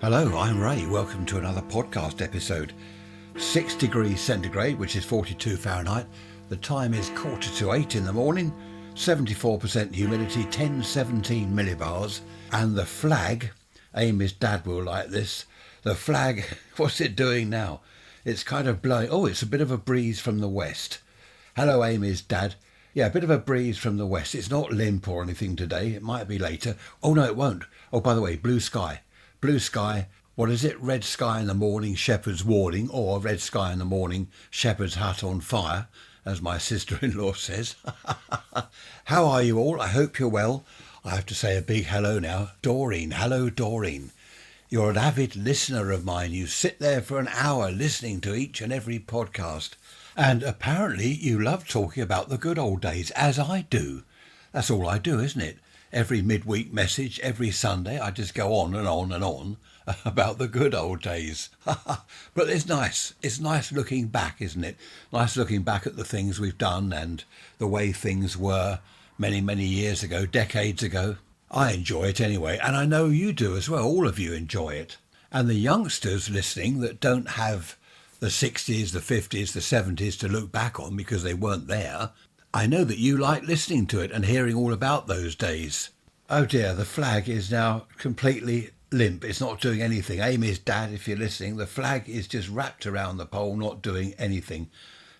Hello, I'm Ray. Welcome to another podcast episode. 6 degrees centigrade, which is 42 Fahrenheit. The time is 7:45 in the morning, 74% humidity, 1017 millibars. And the flag, Amy's dad will like this, the flag, what's it doing now? It's kind of blowing, it's a bit of a breeze from the west. Hello, Amy's dad. Yeah, a bit of a breeze from the west. It's not limp or anything today. It might be later. Oh, no, it won't. Oh, by the way, blue sky. Blue sky, what is it? Red sky in the morning, shepherd's warning, or red sky in the morning, shepherd's hut on fire, as my sister-in-law says. How are you all? I hope you're well. I have to say a big hello now. Doreen, hello Doreen. You're an avid listener of mine. You sit there for an hour listening to each and every podcast. And apparently you love talking about the good old days, as I do. That's all I do, isn't it? Every midweek message, every Sunday, I just go on and on and on about the good old days. But it's nice. It's nice looking back, isn't it? Nice looking back at the things we've done and the way things were many, many years ago, decades ago. I enjoy it anyway, and I know you do as well. All of you enjoy it. And the youngsters listening that don't have the 60s, the 50s, the 70s to look back on because they weren't there, I know that you like listening to it and hearing all about those days. Oh dear, the flag is now completely limp. It's not doing anything. Amy's dad, if you're listening, the flag is just wrapped around the pole, not doing anything.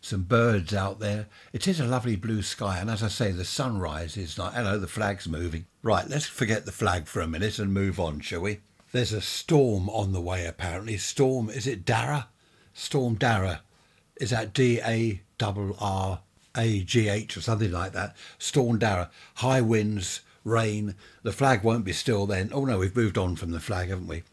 Some birds out there. It is a lovely blue sky, and as I say, the sunrise is like, hello, the flag's moving. Right, let's forget the flag for a minute and move on, shall we? There's a storm on the way, apparently. Storm, is it Garragh? Storm Garragh. Is that Darragh or something like that? Storm Garragh. High winds, rain. The flag won't be still then. Oh no, we've moved on from the flag, haven't we?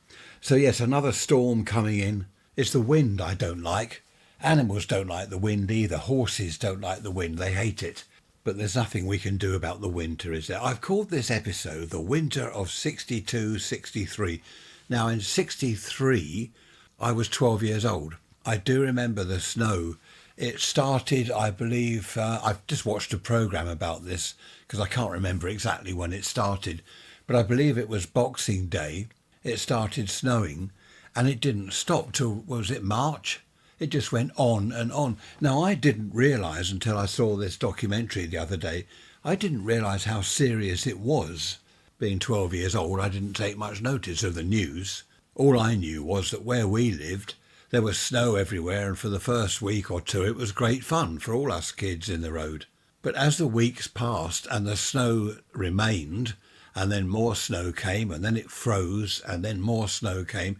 So yes, another storm coming in. It's the wind I don't like. Animals don't like the wind either. Horses don't like the wind. They hate it. But there's nothing we can do about the winter, is there? I've called this episode The Winter of 62-63. Now in 63, I was 12 years old. I do remember the snow. It started, I believe, I've just watched a programme about this because I can't remember exactly when it started, but I believe it was Boxing Day. It started snowing and it didn't stop till, was it March? It just went on and on. Now, I didn't realise until I saw this documentary the other day, I didn't realise how serious it was. Being 12 years old, I didn't take much notice of the news. All I knew was that where we lived, there was snow everywhere, and for the first week or two it was great fun for all us kids in the road. But as the weeks passed and the snow remained, and then more snow came, and then it froze, and then more snow came,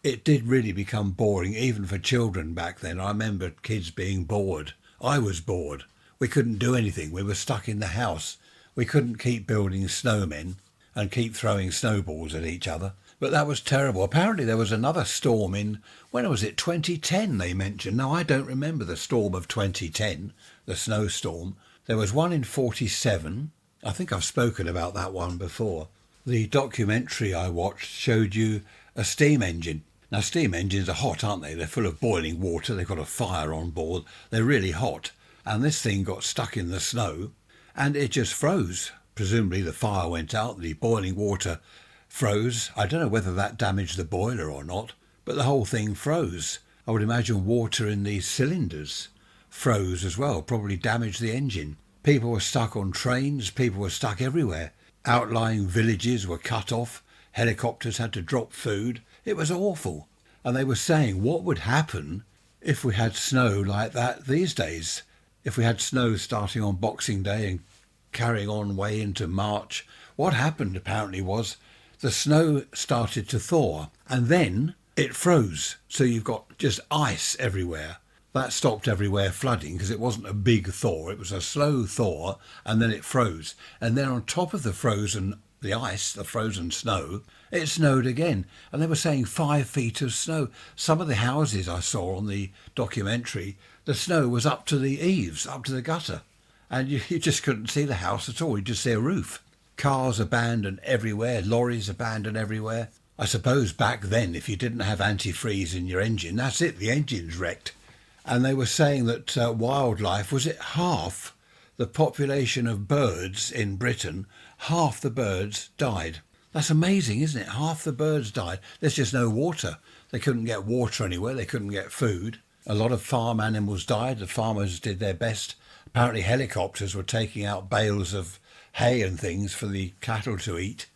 it did really become boring, even for children back then. I remember kids being bored. I was bored. We couldn't do anything. We were stuck in the house. We couldn't keep building snowmen and keep throwing snowballs at each other. But that was terrible. Apparently there was another storm in, when was it, 2010 they mentioned. Now, I don't remember the storm of 2010, the snowstorm. There was one in 47. I think I've spoken about that one before. The documentary I watched showed you a steam engine. Now, steam engines are hot, aren't they? They're full of boiling water. They've got a fire on board. They're really hot. And this thing got stuck in the snow and it just froze. Presumably the fire went out, the boiling water froze. I don't know whether that damaged the boiler or not, but the whole thing froze. I would imagine water in these cylinders froze as well, probably damaged the engine. People were stuck on trains, people were stuck everywhere. Outlying villages were cut off, helicopters had to drop food. It was awful. And they were saying what would happen if we had snow like that these days. If we had snow starting on Boxing Day and carrying on way into March. What happened apparently was the snow started to thaw and then it froze. So you've got just ice everywhere. That stopped everywhere flooding because it wasn't a big thaw. It was a slow thaw and then it froze. And then on top of the frozen snow, it snowed again. And they were saying 5 feet of snow. Some of the houses I saw on the documentary, the snow was up to the eaves, up to the gutter. And you just couldn't see the house at all. You just see a roof. Cars abandoned everywhere, lorries abandoned everywhere. I suppose back then, if you didn't have antifreeze in your engine, that's it, the engine's wrecked. And they were saying that wildlife, was it the population of birds in Britain, half the birds died. That's amazing, isn't it? Half the birds died. There's just no water. They couldn't get water anywhere. They couldn't get food. A lot of farm animals died. The farmers did their best. Apparently helicopters were taking out bales of hay and things for the cattle to eat,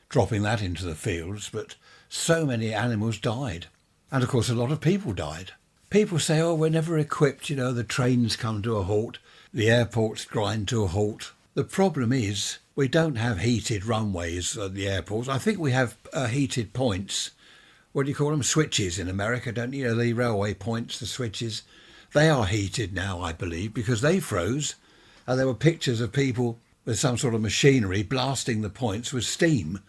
dropping that into the fields. But so many animals died. And of course a lot of people died. People say, oh, we're never equipped. The trains come to a halt. The airports grind to a halt. The problem is we don't have heated runways at the airports. I think we have heated points. What do you call them? Switches in America, don't you? The railway points, the switches. They are heated now, I believe, because they froze. And there were pictures of people with some sort of machinery blasting the points with steam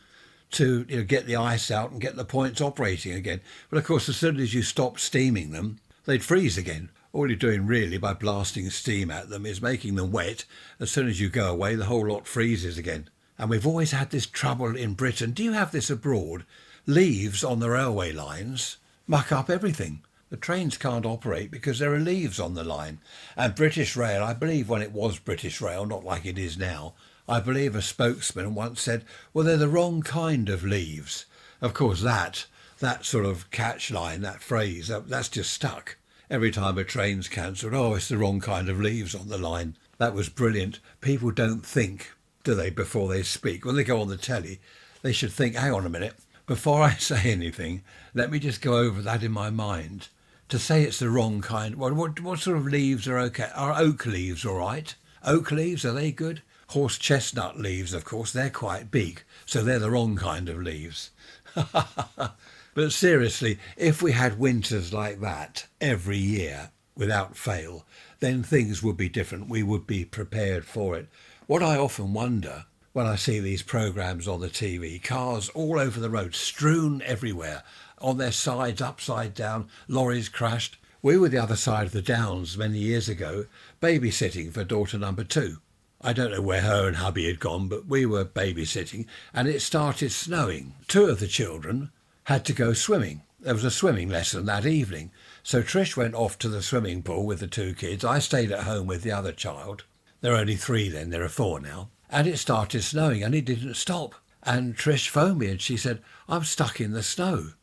to get the ice out and get the points operating again. But of course, as soon as you stop steaming them, they'd freeze again. All you're doing really by blasting steam at them is making them wet. As soon as you go away, the whole lot freezes again. And we've always had this trouble in Britain. Do you have this abroad? Leaves on the railway lines muck up everything. The trains can't operate because there are leaves on the line. And British Rail, I believe when it was British Rail, not like it is now, I believe a spokesman once said, well, they're the wrong kind of leaves. Of course, that sort of catch line, that phrase, that's just stuck. Every time a train's cancelled, oh, it's the wrong kind of leaves on the line. That was brilliant. People don't think, do they, before they speak? When they go on the telly, they should think, hang on a minute, before I say anything, let me just go over that in my mind. To say it's the wrong kind, what sort of leaves are okay? Are oak leaves all right? Oak leaves, are they good? Horse chestnut leaves, of course, they're quite big, so they're the wrong kind of leaves. But seriously, if we had winters like that every year without fail, then things would be different. We would be prepared for it. What I often wonder when I see these programmes on the TV, cars all over the road, strewn everywhere, on their sides, upside down, lorries crashed. We were the other side of the Downs many years ago, babysitting for daughter number 2. I don't know where her and hubby had gone, but we were babysitting, and it started snowing. 2 of the children had to go swimming. There was a swimming lesson that evening. So Trish went off to the swimming pool with the 2 kids. I stayed at home with the other child. There are only 3 then, there are 4 now. And it started snowing and it didn't stop. And Trish phoned me and she said, I'm stuck in the snow.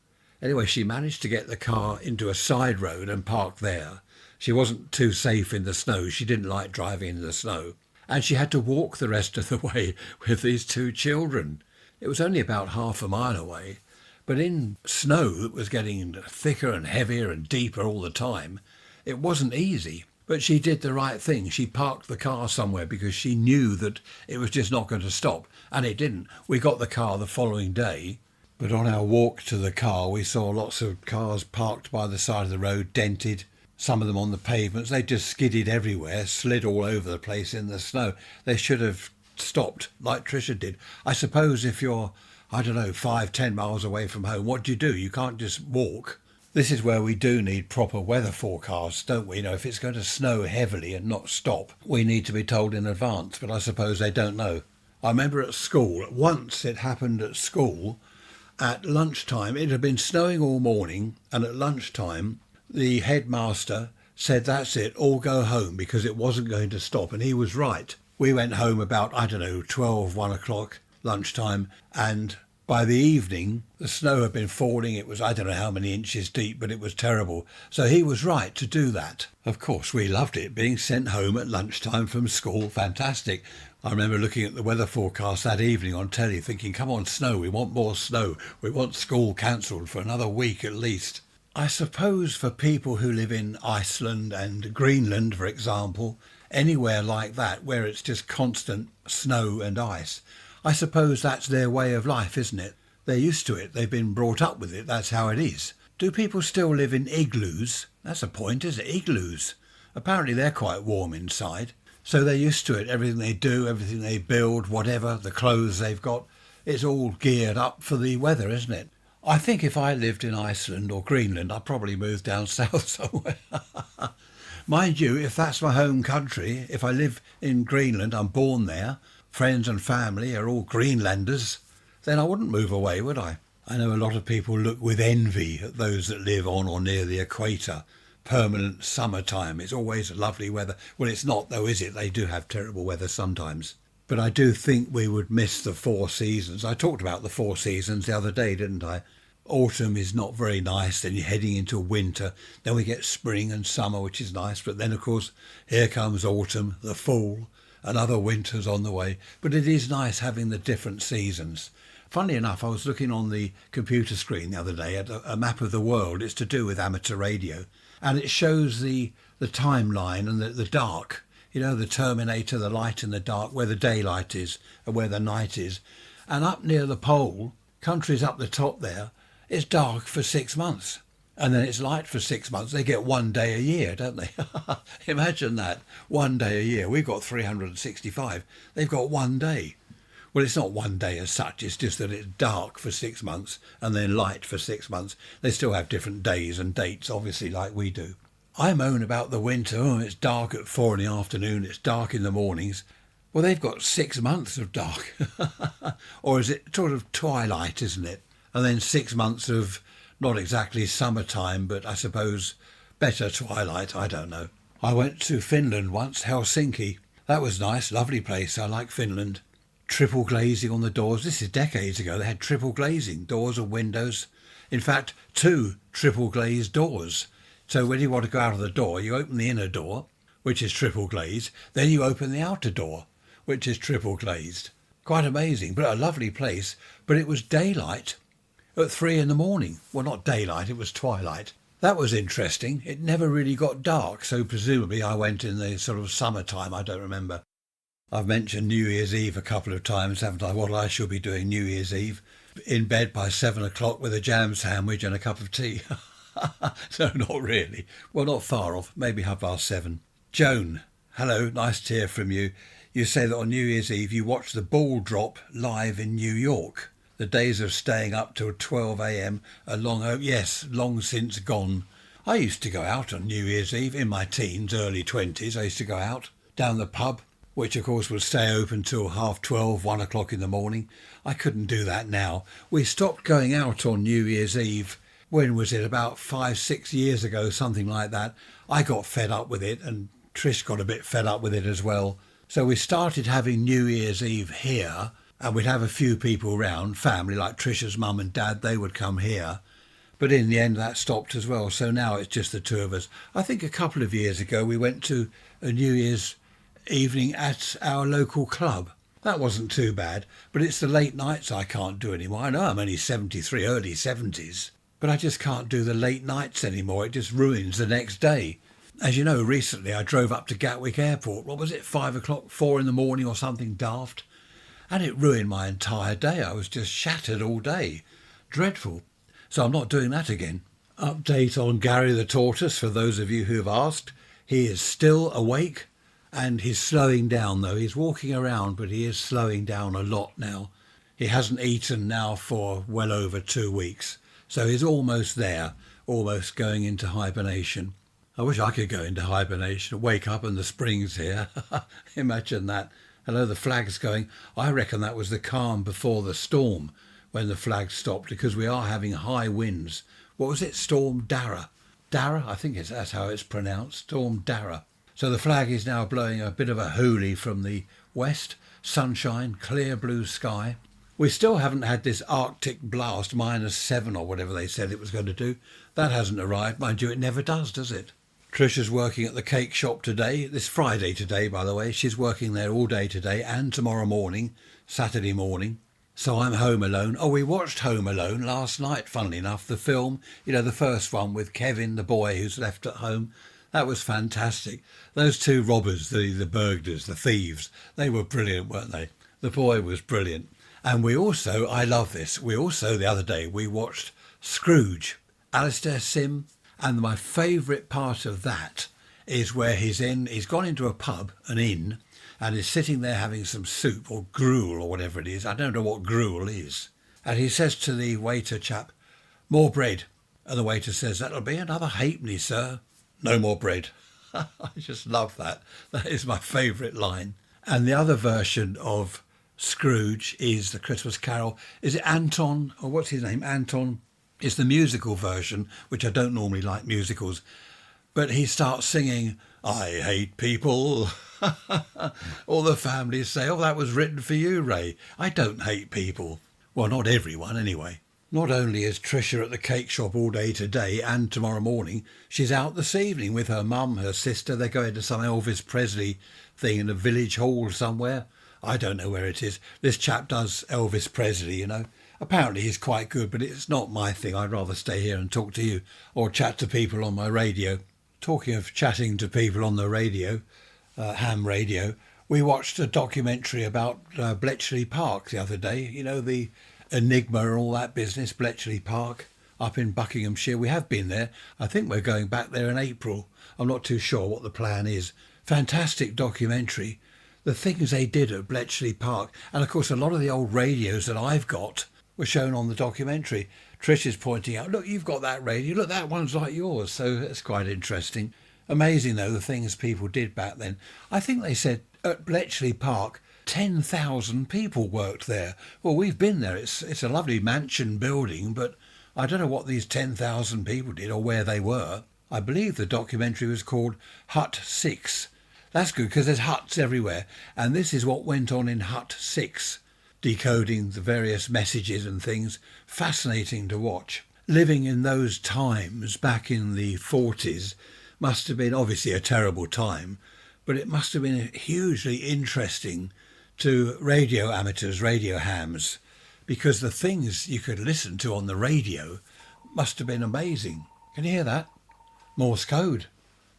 Anyway, she managed to get the car into a side road and park there. She wasn't too safe in the snow. She didn't like driving in the snow. And she had to walk the rest of the way with these 2 children. It was only about half a mile away. But in snow that was getting thicker and heavier and deeper all the time, it wasn't easy. But she did the right thing. She parked the car somewhere because she knew that it was just not going to stop. And it didn't. We got the car the following day. But on our walk to the car, we saw lots of cars parked by the side of the road, dented. Some of them on the pavements. They just skidded everywhere, slid all over the place in the snow. They should have stopped like Trisha did. I suppose if you're 5-10 miles away from home, what do? You can't just walk. This is where we do need proper weather forecasts, don't we? If it's going to snow heavily and not stop, we need to be told in advance, but I suppose they don't know. I remember at school, once it happened at school, at lunchtime, it had been snowing all morning, and at lunchtime, the headmaster said, that's it, all go home, because it wasn't going to stop, and he was right. We went home about, 12, 1 o'clock, lunchtime, and by the evening the snow had been falling. It was I don't know how many inches deep, but it was terrible. So he was right to do that. Of course we loved it, being sent home at lunchtime from school. Fantastic. I remember looking at the weather forecast that evening on telly thinking, come on, snow, we want more snow, we want school cancelled for another week at least. I suppose for people who live in Iceland and Greenland, for example, anywhere like that where it's just constant snow and ice, I suppose that's their way of life, isn't it? They're used to it. They've been brought up with it. That's how it is. Do people still live in igloos? That's a point, isn't it? Igloos. Apparently they're quite warm inside. So they're used to it. Everything they do, everything they build, whatever, the clothes they've got, it's all geared up for the weather, isn't it? I think if I lived in Iceland or Greenland, I'd probably move down south somewhere. Mind you, if that's my home country, if I live in Greenland, I'm born there, friends and family are all Greenlanders, then I wouldn't move away, would I? I know a lot of people look with envy at those that live on or near the equator. Permanent summertime, it's always lovely weather. Well, it's not though, is it? They do have terrible weather sometimes. But I do think we would miss the four seasons. I talked about the four seasons the other day, didn't I? Autumn is not very nice, then you're heading into winter. Then we get spring and summer, which is nice. But then, of course, here comes autumn, the fall, another winter's on the way. But it is nice having the different seasons. Funnily enough, I was looking on the computer screen the other day at a map of the world. It's to do with amateur radio. And it shows the timeline and the dark. You know, the Terminator, the light and the dark, where the daylight is and where the night is. And up near the pole, countries up the top there, it's dark for 6 months. And then it's light for 6 months. They get 1 day a year, don't they? Imagine that, 1 day a year. We've got 365. They've got 1 day. Well, it's not 1 day as such. It's just that it's dark for 6 months and then light for 6 months. They still have different days and dates, obviously, like we do. I moan about the winter. Oh, it's dark at 4 in the afternoon. It's dark in the mornings. Well, they've got 6 months of dark. Or is it sort of twilight, isn't it? And then 6 months of not exactly summertime, but I suppose better twilight. I don't know. I went to Finland once, Helsinki. That was nice, lovely place. I like Finland. Triple glazing on the doors. This is decades ago. They had triple glazing, doors and windows. In fact, 2 triple glazed doors. So when you want to go out of the door, you open the inner door, which is triple glazed. Then you open the outer door, which is triple glazed. Quite amazing, but a lovely place. But it was daylight at 3 in the morning. Well, not daylight, it was twilight. That was interesting. It never really got dark, so presumably I went in the sort of summertime. I don't remember. I've mentioned New Year's Eve a couple of times, haven't I? What I should be doing New Year's Eve. In bed by 7 o'clock with a jam sandwich and a cup of tea. No, not really. Well, not far off. Maybe 7:30. Joan, hello. Nice to hear from you. You say that on New Year's Eve you watched the ball drop live in New York. The days of staying up till 12 a.m. are long over. Yes, long since gone. I used to go out on New Year's Eve in my teens, early 20s. I used to go out down the pub, which of course would stay open till 12:30, 1 o'clock in the morning. I couldn't do that now. We stopped going out on New Year's Eve. When was it? About 5-6 years ago, something like that. I got fed up with it and Trish got a bit fed up with it as well. So we started having New Year's Eve here and we'd have a few people round, family like Trish's mum and dad, they would come here. But in the end that stopped as well. So now it's just the two of us. I think a couple of years ago we went to a New Year's evening at our local club. That wasn't too bad, but it's the late nights I can't do anymore. I know I'm only 73, early 70s. But I just can't do the late nights anymore. It just ruins the next day. As you know, recently I drove up to Gatwick Airport. What was it, 5 o'clock, 4 in the morning or something daft? And it ruined my entire day. I was just shattered all day. Dreadful. So I'm not doing that again. Update on Garragh the tortoise, for those of you who have asked. He is still awake and he's slowing down though. He's walking around, but he is slowing down a lot now. He hasn't eaten now for well over 2 weeks. So he's almost there, almost going into hibernation. I wish I could go into hibernation, wake up and the spring's here. Imagine that. Hello, the flag's going. I reckon that was the calm before the storm when the flag stopped, because we are having high winds. What was it? Storm Garragh. Garragh? I think that's how it's pronounced. Storm Garragh. So the flag is now blowing a bit of a hoolie from the west. Sunshine, clear blue sky. We still haven't had this Arctic blast, -7 or whatever they said it was going to do. That hasn't arrived. Mind you, it never does it? Trisha's working at the cake shop today. This Friday today, by the way. She's working there all day today and tomorrow morning, Saturday morning. So I'm home alone. Oh, we watched Home Alone last night, funnily enough. The film, you know, the first one with Kevin, the boy who's left at home. That was fantastic. Those two robbers, the burglars, the thieves, they were brilliant, weren't they? The boy was brilliant. And we also, I love this, the other day, we watched Scrooge, Alistair Sim, and my favourite part of that is where he's gone into a pub, an inn, and is sitting there having some soup or gruel or whatever it is. I don't know what gruel is. And he says to the waiter chap, "More bread." And the waiter says, "That'll be another halfpenny, sir." "No more bread." I just love that. That is my favourite line. And the other version of Scrooge is the Christmas Carol. Is it Anton, or what's his name? Anton. It's the musical version, which I don't normally like musicals. But he starts singing, I hate people. All the families say, oh, that was written for you, Ray. I don't hate people. Well, not everyone anyway. Not only is Tricia at the cake shop all day today and tomorrow morning, she's out this evening with her mum, her sister. They're going to some Elvis Presley thing in a village hall somewhere. I don't know where it is. This chap does Elvis Presley, you know. Apparently he's quite good, but it's not my thing. I'd rather stay here and talk to you or chat to people on my radio. Talking of chatting to people on the radio, ham radio, we watched a documentary about Bletchley Park the other day. You know, the Enigma and all that business, Bletchley Park, up in Buckinghamshire. We have been there. I think we're going back there in April. I'm not too sure what the plan is. Fantastic documentary. The things they did at Bletchley Park. And of course, a lot of the old radios that I've got were shown on the documentary. Trish is pointing out, look, you've got that radio. Look, that one's like yours. So it's quite interesting. Amazing, though, the things people did back then. I think they said at Bletchley Park, 10,000 people worked there. Well, we've been there. It's a lovely mansion building, but I don't know what these 10,000 people did or where they were. I believe the documentary was called Hut 6. That's good because there's huts everywhere. And this is what went on in Hut 6, decoding the various messages and things. Fascinating to watch. Living in those times back in the 40s must have been obviously a terrible time, but it must have been hugely interesting to radio amateurs, radio hams, because the things you could listen to on the radio must have been amazing. Can you hear that? Morse code.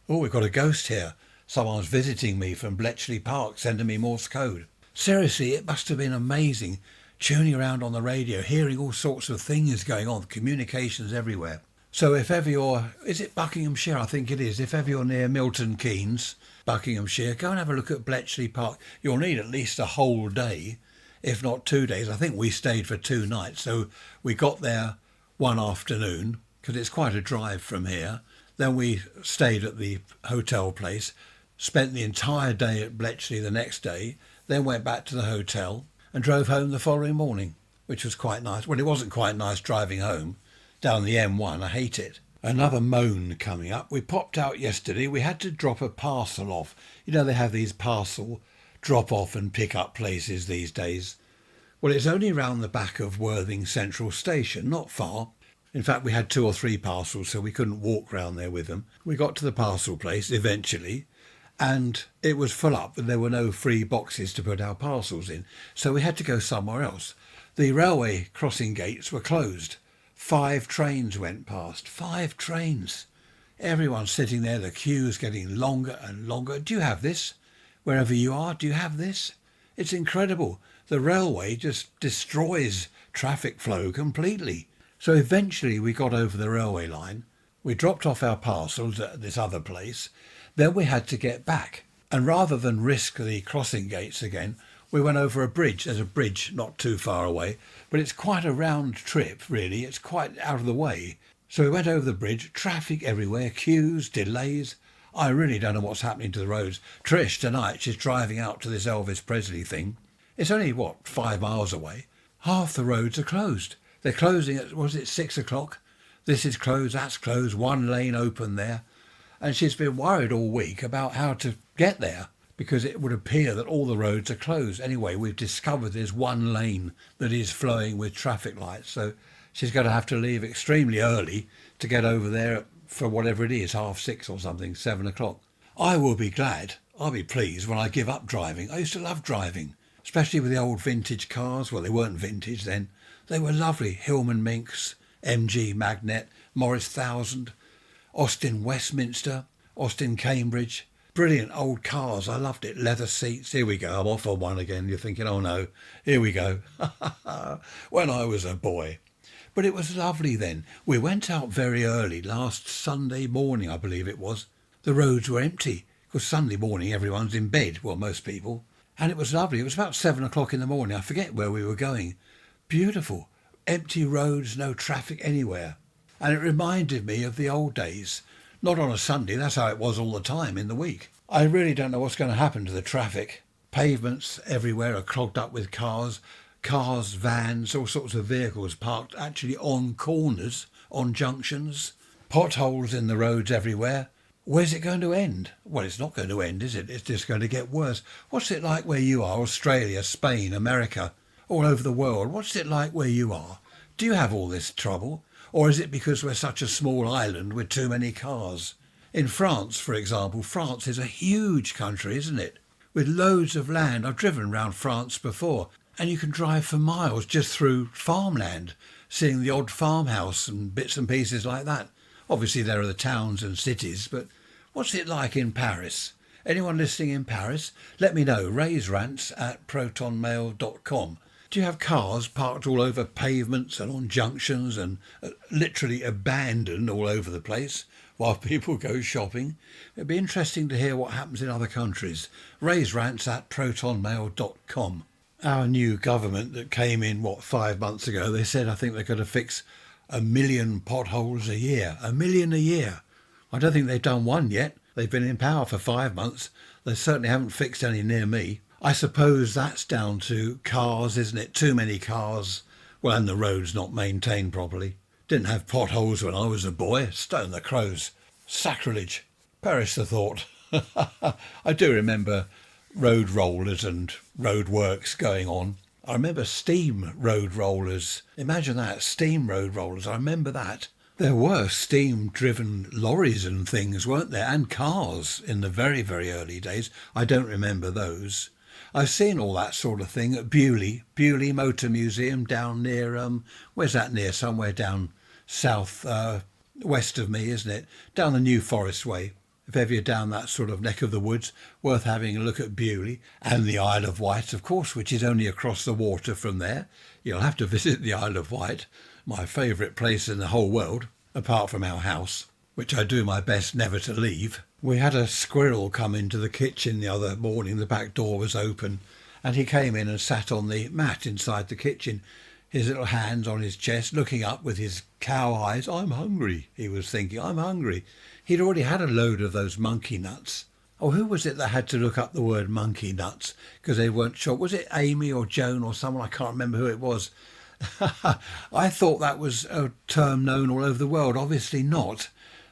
Oh, we've got a ghost here. Someone's visiting me from Bletchley Park, sending me Morse code. Seriously, it must have been amazing tuning around on the radio, hearing all sorts of things going on, communications everywhere. So if ever you're, is it Buckinghamshire? I think it is. If ever you're near Milton Keynes, Buckinghamshire, go and have a look at Bletchley Park. You'll need at least a whole day, if not 2 days. I think we stayed for 2 nights. So we got there one afternoon, because it's quite a drive from here. Then we stayed at the hotel place, spent the entire day at Bletchley the next day, then went back to the hotel and drove home the following morning, which was quite nice. Well, it wasn't quite nice driving home down the M1. I hate it. Another moan coming up. We popped out yesterday. We had to drop a parcel off. You know, they have these parcel drop off and pick up places these days. Well, it's only round the back of Worthing Central Station, not far. In fact, we had 2 or 3 parcels, so we couldn't walk round there with them. We got to the parcel place eventually, and it was full up and there were no free boxes to put our parcels in. So we had to go somewhere else. The railway crossing gates were closed. 5 trains went past. 5 trains. Everyone's sitting there. The queue's getting longer and longer. Do you have this? Wherever you are, do you have this? It's incredible. The railway just destroys traffic flow completely. So eventually we got over the railway line. We dropped off our parcels at this other place. Then we had to get back. And rather than risk the crossing gates again, we went over a bridge. There's a bridge not too far away, but it's quite a round trip, really. It's quite out of the way. So we went over the bridge, traffic everywhere, queues, delays. I really don't know what's happening to the roads. Trish, tonight, she's driving out to this Elvis Presley thing. It's only, 5 miles away. Half the roads are closed. They're closing at, 6 o'clock? This is closed, that's closed, 1 lane open there. And she's been worried all week about how to get there, because it would appear that all the roads are closed. Anyway, we've discovered there's 1 lane that is flowing with traffic lights. So she's going to have to leave extremely early to get over there for whatever it is, 6:30 or something, 7 o'clock. I will be glad, I'll be pleased when I give up driving. I used to love driving, especially with the old vintage cars. Well, they weren't vintage then. They were lovely. Hillman Minks, MG Magnet, Morris 1000, Austin Westminster, Austin Cambridge. Brilliant old cars. I loved it. Leather seats. Here we go. I'm off on one again. You're thinking, oh no, here we go. When I was a boy. But it was lovely then. We went out very early last Sunday morning, I believe it was. The roads were empty because Sunday morning everyone's in bed. Well, most people. And it was lovely. It was about 7 o'clock in the morning. I forget where we were going. Beautiful. Empty roads, no traffic anywhere. And it reminded me of the old days. Not on a Sunday, that's how it was all the time in the week. I really don't know what's going to happen to the traffic. Pavements everywhere are clogged up with cars, vans, all sorts of vehicles parked actually on corners, on junctions. Potholes in the roads everywhere. Where's it going to end? Well, it's not going to end, is it? It's just going to get worse. What's it like where you are? Australia, Spain, America, all over the world. What's it like where you are? Do you have all this trouble? Or is it because we're such a small island with too many cars? In France, for example, France is a huge country, isn't it? With loads of land. I've driven around France before, and you can drive for miles just through farmland, seeing the odd farmhouse and bits and pieces like that. Obviously, there are the towns and cities, but what's it like in Paris? Anyone listening in Paris? Let me know. Raise rants at protonmail.com. Do you have cars parked all over pavements and on junctions and literally abandoned all over the place while people go shopping? It'd be interesting to hear what happens in other countries. Raise rants at protonmail.com. Our new government that came in, 5 months ago, they said I think they're going to fix 1 million potholes a year. 1 million a year. I don't think they've done one yet. They've been in power for 5 months. They certainly haven't fixed any near me. I suppose that's down to cars, isn't it? Too many cars. Well, and the roads not maintained properly. Didn't have potholes when I was a boy. Stone the crows. Sacrilege. Perish the thought. I do remember road rollers and road works going on. I remember steam road rollers. Imagine that, steam road rollers. I remember that. There were steam-driven lorries and things, weren't there? And cars in the very, very early days. I don't remember those. I've seen all that sort of thing at Bewley Motor Museum down near, where's that near? Somewhere down south, west of me, isn't it? Down the New Forest way. If ever you're down that sort of neck of the woods, worth having a look at Bewley and the Isle of Wight, of course, which is only across the water from there. You'll have to visit the Isle of Wight, my favourite place in the whole world, apart from our house, which I do my best never to leave. We had a squirrel come into the kitchen the other morning. The back door was open and he came in and sat on the mat inside the kitchen, his little hands on his chest, looking up with his cow eyes. I'm hungry, he was thinking, I'm hungry. He'd already had a load of those monkey nuts. Oh, who was it that had to look up the word monkey nuts because they weren't sure? Was it Amy or Joan or someone? I can't remember who it was. I thought that was a term known all over the world. Obviously not.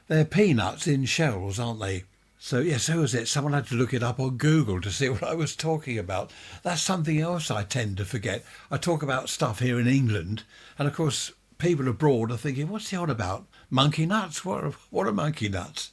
They're peanuts in shells, aren't they? So yes, who was it? Someone had to look it up on Google to see what I was talking about. That's something else I tend to forget. I talk about stuff here in England, and of course people abroad are thinking, what's he on about? Monkey nuts? What are monkey nuts?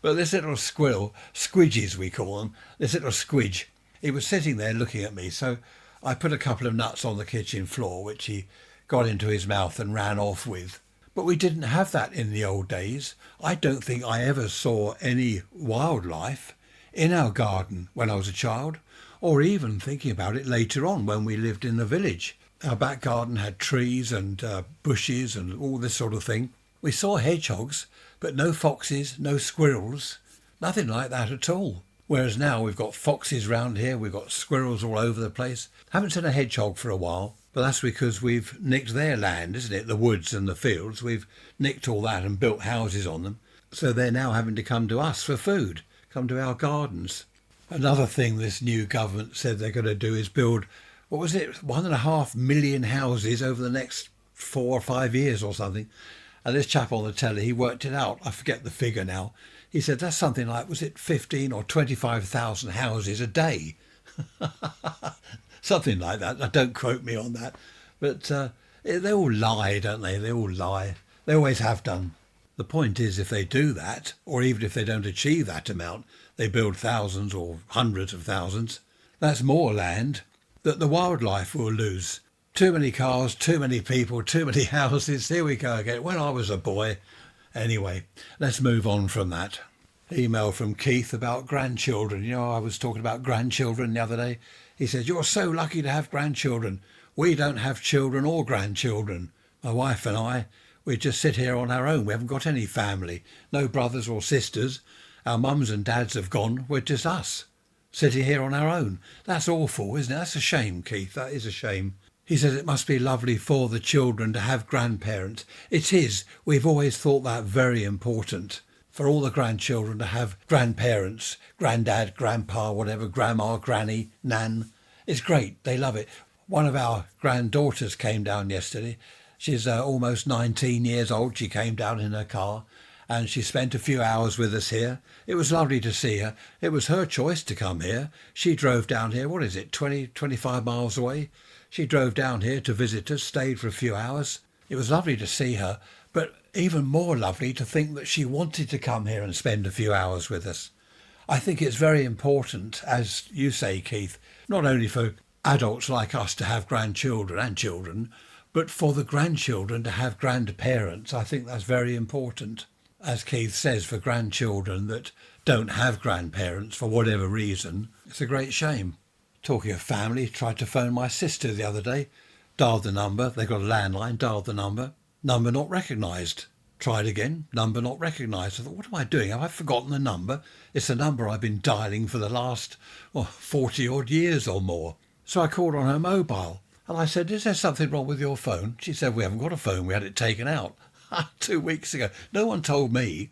But this little squirrel, squidges we call them, this little squidge, he was sitting there looking at me. So I put a couple of nuts on the kitchen floor, which he got into his mouth and ran off with. But we didn't have that in the old days. I don't think I ever saw any wildlife in our garden when I was a child, or even thinking about it later on when we lived in the village. Our back garden had trees and bushes and all this sort of thing. We saw hedgehogs, but no foxes, no squirrels, nothing like that at all. Whereas now we've got foxes round here, we've got squirrels all over the place. Haven't seen a hedgehog for a while. But that's because we've nicked their land, isn't it? The woods and the fields. We've nicked all that and built houses on them. So they're now having to come to us for food, come to our gardens. Another thing this new government said they're going to do is build, 1.5 million houses over the next 4 or 5 years or something. And this chap on the telly, he worked it out. I forget the figure now. He said that's something like, 15 or 25,000 houses a day? Something like that. Now, don't quote me on that. But they all lie, don't they? They all lie. They always have done. The point is, if they do that, or even if they don't achieve that amount, they build thousands or hundreds of thousands. That's more land that the wildlife will lose. Too many cars, too many people, too many houses. Here we go again. When I was a boy. Anyway, let's move on from that. Email from Keith about grandchildren. I was talking about grandchildren the other day. He said, you're so lucky to have grandchildren. We don't have children or grandchildren. My wife and I, we just sit here on our own. We haven't got any family, no brothers or sisters. Our mums and dads have gone. We're just us, sitting here on our own. That's awful, isn't it? That's a shame, Keith. That is a shame. He says it must be lovely for the children to have grandparents. It is. We've always thought that very important. For all the grandchildren to have grandparents, granddad, grandpa, whatever, grandma, granny, nan. It's great. They love it. One of our granddaughters came down yesterday. She's almost 19 years old. She came down in her car and she spent a few hours with us here. It was lovely to see her. It was her choice to come here. She drove down here, 25 miles away. She drove down here to visit us, stayed for a few hours. It was lovely to see her, but even more lovely to think that she wanted to come here and spend a few hours with us. I think it's very important, as you say, Keith, not only for adults like us to have grandchildren and children, but for the grandchildren to have grandparents. I think that's very important. As Keith says, for grandchildren that don't have grandparents for whatever reason, it's a great shame. Talking of family, tried to phone my sister the other day. Dialed the number, they got a landline, dialed the number not recognised. Tried again, number not recognised. I thought, what am I doing? Have I forgotten the number? It's the number I've been dialing for the last 40 odd years or more. So I called on her mobile and I said, is there something wrong with your phone? She said, we haven't got a phone, we had it taken out 2 weeks ago. No one told me.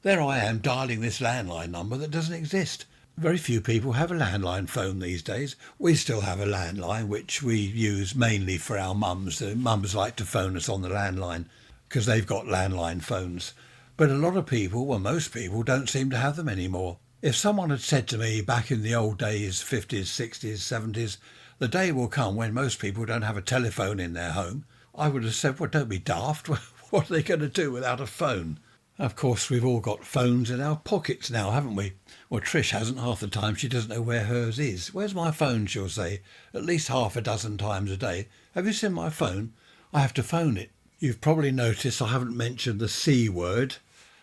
There I am dialing this landline number that doesn't exist. Very few people have a landline phone these days. We still have a landline, which we use mainly for our mums. The mums like to phone us on the landline because they've got landline phones. But a lot of people, well, most people, don't seem to have them anymore. If someone had said to me back in the old days, 50s, 60s, 70s, the day will come when most people don't have a telephone in their home, I would have said, well, don't be daft. What are they going to do without a phone? Of course, we've all got phones in our pockets now, haven't we? Well, Trish hasn't. Half the time she doesn't know where hers is. Where's my phone, she'll say, at least half a dozen times a day. Have you seen my phone? I have to phone it. You've probably noticed I haven't mentioned the C word.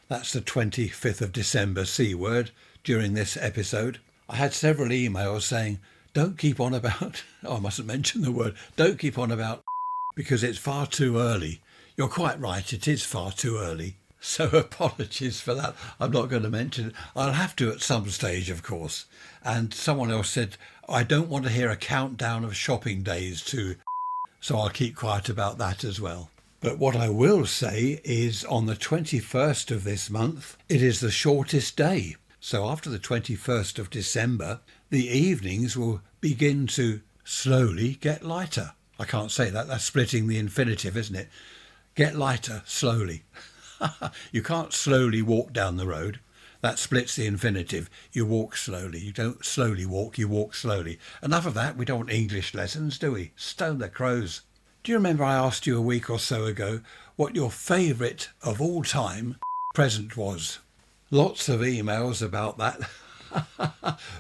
That's the 25th of December C word during this episode. I had several emails saying, don't keep on about, I mustn't mention the word, don't keep on about because it's far too early. You're quite right, it is far too early. So apologies for that. I'm not going to mention it. I'll have to at some stage, of course. And someone else said, I don't want to hear a countdown of shopping days to, so I'll keep quiet about that as well. But what I will say is on the 21st of this month, it is the shortest day. So after the 21st of December, the evenings will begin to slowly get lighter. I can't say that. That's splitting the infinitive, isn't it? Get lighter slowly. You can't slowly walk down the road. That splits the infinitive. You walk slowly. You don't slowly walk, you walk slowly. Enough of that. We don't want English lessons, do we? Stone the crows. Do you remember I asked you a week or so ago what your favourite of all time present was? Lots of emails about that.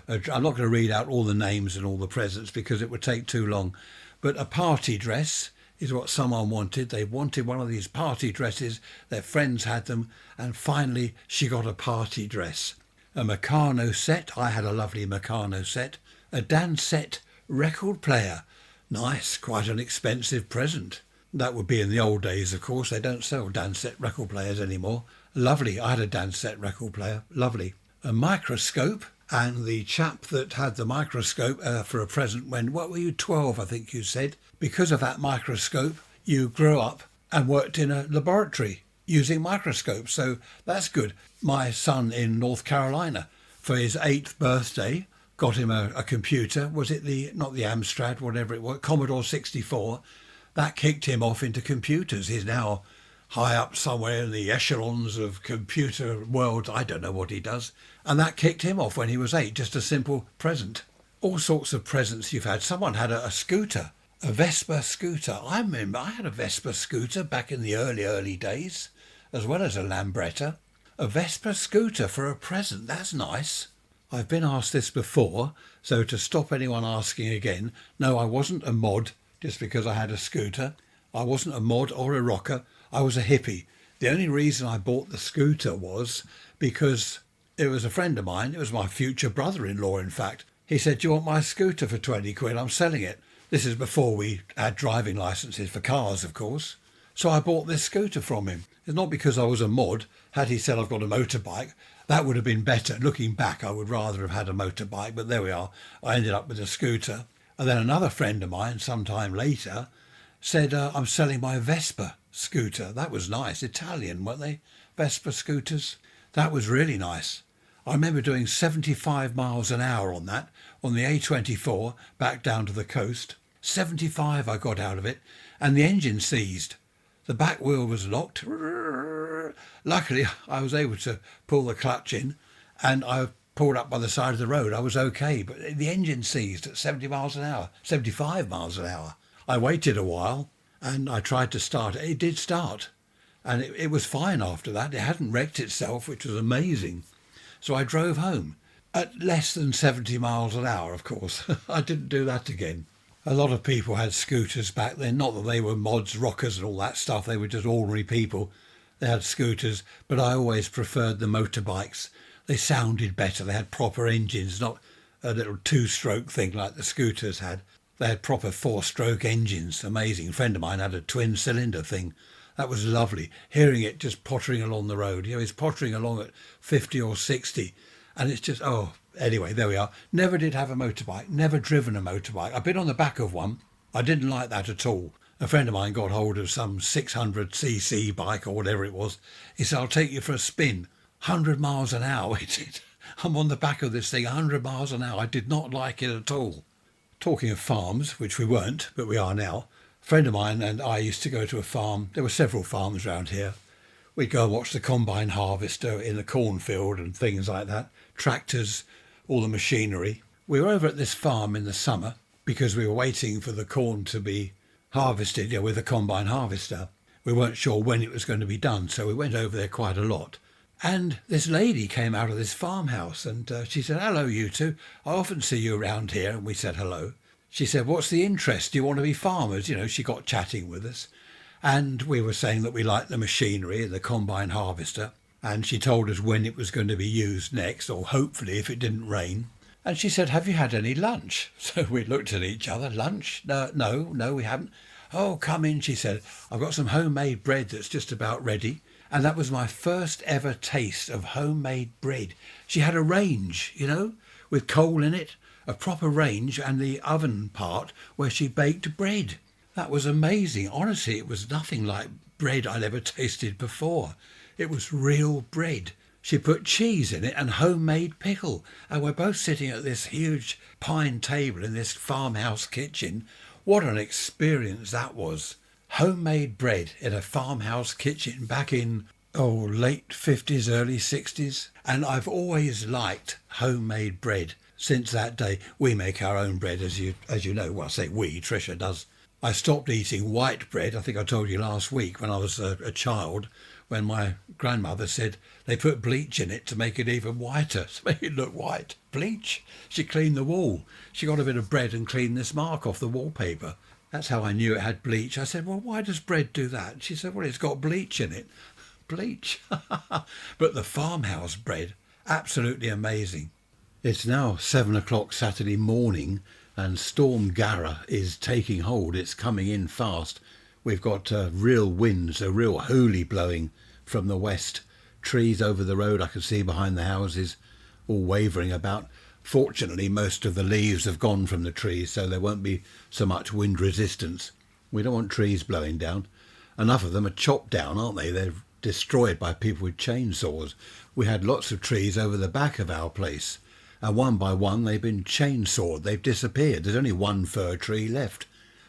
I'm not going to read out all the names and all the presents because it would take too long. But a party dress is what someone wanted. They wanted one of these party dresses. Their friends had them. And finally, she got a party dress. A Meccano set. I had a lovely Meccano set. A Dansette record player. Nice, quite an expensive present. That would be in the old days, of course. They don't sell Dansette record players anymore. Lovely. I had a Dansette record player. Lovely. A microscope. And the chap that had the microscope for a present when, what were you, 12, I think you said? Because of that microscope, you grew up and worked in a laboratory using microscopes. So that's good. My son in North Carolina, for his 8th birthday, got him a computer. Was it not the Amstrad, whatever it was, Commodore 64. That kicked him off into computers. He's now high up somewhere in the echelons of computer world. I don't know what he does. And that kicked him off when he was 8, just a simple present. All sorts of presents you've had. Someone had a scooter, a Vespa scooter. I remember I had a Vespa scooter back in the early days, as well as a Lambretta. A Vespa scooter for a present, that's nice. I've been asked this before, so to stop anyone asking again, no, I wasn't a mod just because I had a scooter. I wasn't a mod or a rocker. I was a hippie. The only reason I bought the scooter was because it was a friend of mine. It was my future brother-in-law, in fact. He said, do you want my scooter for 20 quid? I'm selling it. This is before we had driving licenses for cars, of course. So I bought this scooter from him. It's not because I was a mod. Had he said I've got a motorbike, that would have been better. Looking back, I would rather have had a motorbike, but there we are. I ended up with a scooter. And then another friend of mine, sometime later, said, I'm selling my Vespa scooter. That was nice. Italian, weren't they? Vespa scooters. That was really nice. I remember doing 75 miles an hour on that, on the A24, back down to the coast. 75 I got out of it, and the engine seized. The back wheel was locked. luckily I was able to pull the clutch in, and I pulled up by the side of the road. I was okay, but the engine seized at 70 miles an hour, 75 miles an hour. I waited a while and I tried to start it. It did start, and it was fine after that. It hadn't wrecked itself, which was amazing. So I drove home at less than 70 miles an hour, of course. I didn't do that again. A lot of people had scooters back then, not that they were mods, rockers and all that stuff. They were just ordinary people. They had scooters, but I always preferred the motorbikes. They sounded better. They had proper engines, not a little two-stroke thing like the scooters had. They had proper four-stroke engines. Amazing. A friend of mine had a twin-cylinder thing. That was lovely. Hearing it just pottering along the road. It's pottering along at 50 or 60. And it's just, anyway, there we are. Never did have a motorbike. Never driven a motorbike. I've been on the back of one. I didn't like that at all. A friend of mine got hold of some 600cc bike or whatever it was. He said, I'll take you for a spin. 100 miles an hour. I'm on the back of this thing, 100 miles an hour. I did not like it at all. Talking of farms, which we weren't, but we are now, a friend of mine and I used to go to a farm. There were several farms around here. We'd go and watch the combine harvester in the cornfield and things like that. Tractors, all the machinery. We were over at this farm in the summer because we were waiting for the corn to be harvested with a combine harvester. We weren't sure when it was going to be done, so we went over there quite a lot. And this lady came out of this farmhouse and she said, hello, you two. I often see you around here. And we said hello. She said, what's the interest? Do you want to be farmers? She got chatting with us. And we were saying that we liked the machinery, the combine harvester. And she told us when it was going to be used next, or hopefully if it didn't rain. And she said, have you had any lunch? So we looked at each other. Lunch? No, we haven't. Oh, come in, she said. I've got some homemade bread that's just about ready. And that was my first ever taste of homemade bread. She had a range, with coal in it, a proper range, and the oven part where she baked bread. That was amazing. Honestly, it was nothing like bread I'd ever tasted before. It was real bread. She put cheese in it and homemade pickle. And we're both sitting at this huge pine table in this farmhouse kitchen. What an experience that was. Homemade bread in a farmhouse kitchen back in, late 50s, early 60s. And I've always liked homemade bread since that day. We make our own bread, as you know. Well, I say we, Tricia does. I stopped eating white bread, I think I told you last week, when I was a child, when my grandmother said they put bleach in it to make it even whiter, to make it look white. Bleach? She cleaned the wall. She got a bit of bread and cleaned this mark off the wallpaper. That's how I knew it had bleach. I said, well, why does bread do that? She said, well, it's got bleach in it. Bleach? But the farmhouse bread, absolutely amazing. It's now 7 o'clock Saturday morning and Storm Garragh is taking hold. It's coming in fast. We've got real winds, a real hoolie blowing from the west. Trees over the road I can see behind the houses, all wavering about. Fortunately, most of the leaves have gone from the trees, so there won't be so much wind resistance. We don't want trees blowing down. Enough of them are chopped down, aren't they? They're destroyed by people with chainsaws. We had lots of trees over the back of our place, and one by one they've been chainsawed. They've disappeared. There's only one fir tree left.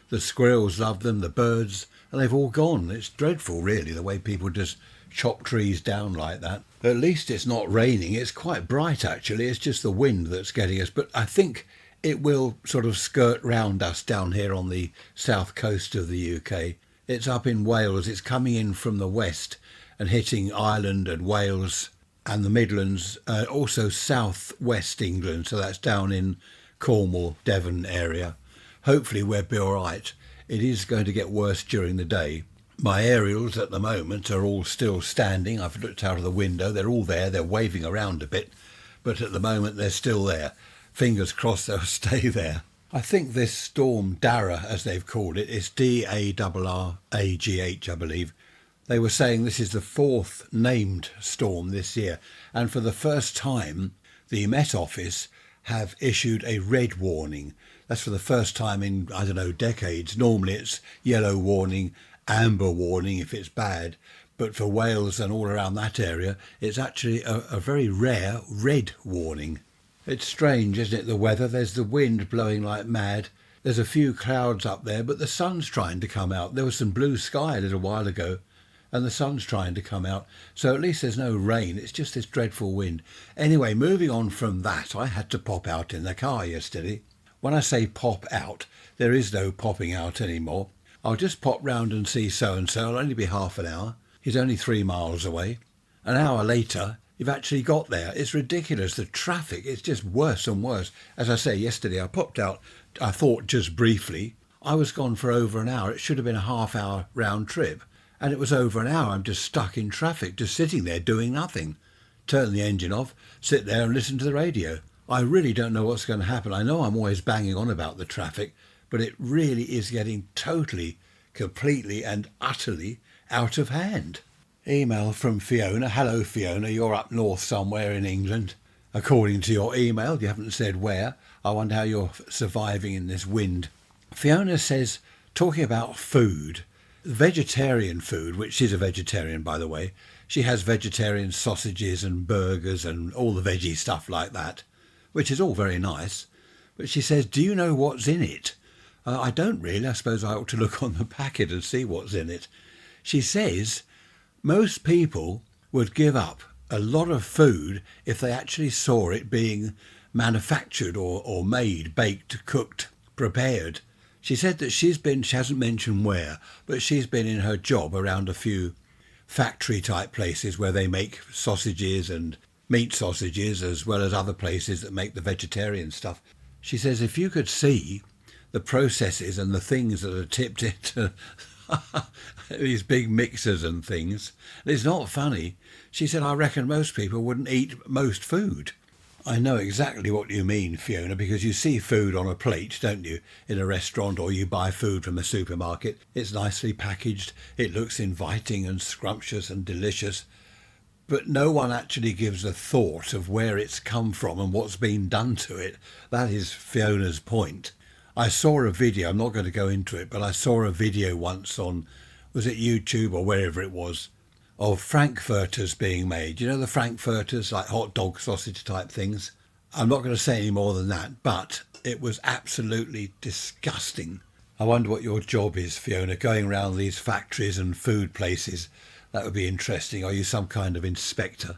The squirrels love them, the birds, and they've all gone. It's dreadful, really, the way people just chop trees down like that. At least it's not raining. It's quite bright, actually. It's just the wind that's getting us. But I think it will sort of skirt round us down here on the south coast of the UK. It's up in Wales. It's coming in from the west and hitting Ireland and Wales and the Midlands, also south-west England. So that's down in Cornwall, Devon area. Hopefully we'll be all right. It is going to get worse during the day. My aerials at the moment are all still standing. I've looked out of the window. They're all there. They're waving around a bit. But at the moment, they're still there. Fingers crossed they'll stay there. I think this storm, Garragh, as they've called it, is Darragh, I believe. They were saying this is the fourth named storm this year. And for the first time, the Met Office have issued a red warning. That's for the first time in, decades. Normally it's yellow warning, amber warning if it's bad, but for Wales and all around that area it's actually a very rare red warning. It's strange, isn't it, the weather? There's the wind blowing like mad, there's a few clouds up there, but the sun's trying to come out. There was some blue sky a little while ago, and the sun's trying to come out. So at least there's no rain. It's just this dreadful wind. Anyway, moving on from that, I had to pop out in the car yesterday. When I say pop out, there is no popping out anymore. I'll just pop round and see so-and-so. It'll only be half an hour. He's only 3 miles away. An hour later, you've actually got there. It's ridiculous. The traffic, it's just worse and worse. As I say, yesterday I popped out, I thought just briefly. I was gone for over an hour. It should have been a half-hour round trip. And it was over an hour. I'm just stuck in traffic, just sitting there doing nothing. Turn the engine off, sit there and listen to the radio. I really don't know what's going to happen. I know I'm always banging on about the traffic, but it really is getting totally, completely and utterly out of hand. Email from Fiona. Hello, Fiona. You're up north somewhere in England. According to your email, you haven't said where. I wonder how you're surviving in this wind. Fiona says, talking about food, vegetarian food, which she's a vegetarian, by the way. She has vegetarian sausages and burgers and all the veggie stuff like that, which is all very nice. But she says, do you know what's in it? I don't really. I suppose I ought to look on the packet and see what's in it. She says most people would give up a lot of food if they actually saw it being manufactured or made, baked, cooked, prepared. She said that she hasn't mentioned where, but she's been in her job around a few factory type places where they make sausages and meat sausages, as well as other places that make the vegetarian stuff. She says if you could see the processes and the things that are tipped into these big mixers and things, it's not funny. She said, I reckon most people wouldn't eat most food. I know exactly what you mean, Fiona, because you see food on a plate, don't you, in a restaurant, or you buy food from a supermarket. It's nicely packaged, it looks inviting and scrumptious and delicious, but no one actually gives a thought of where it's come from and what's been done to it. That is Fiona's point. I saw a video, I'm not going to go into it, but I saw a video once on, was it YouTube or wherever it was, of frankfurters being made. You know the frankfurters, like hot dog sausage type things? I'm not going to say any more than that, but it was absolutely disgusting. I wonder what your job is, Fiona, going around these factories and food places. That would be interesting. Are you some kind of inspector?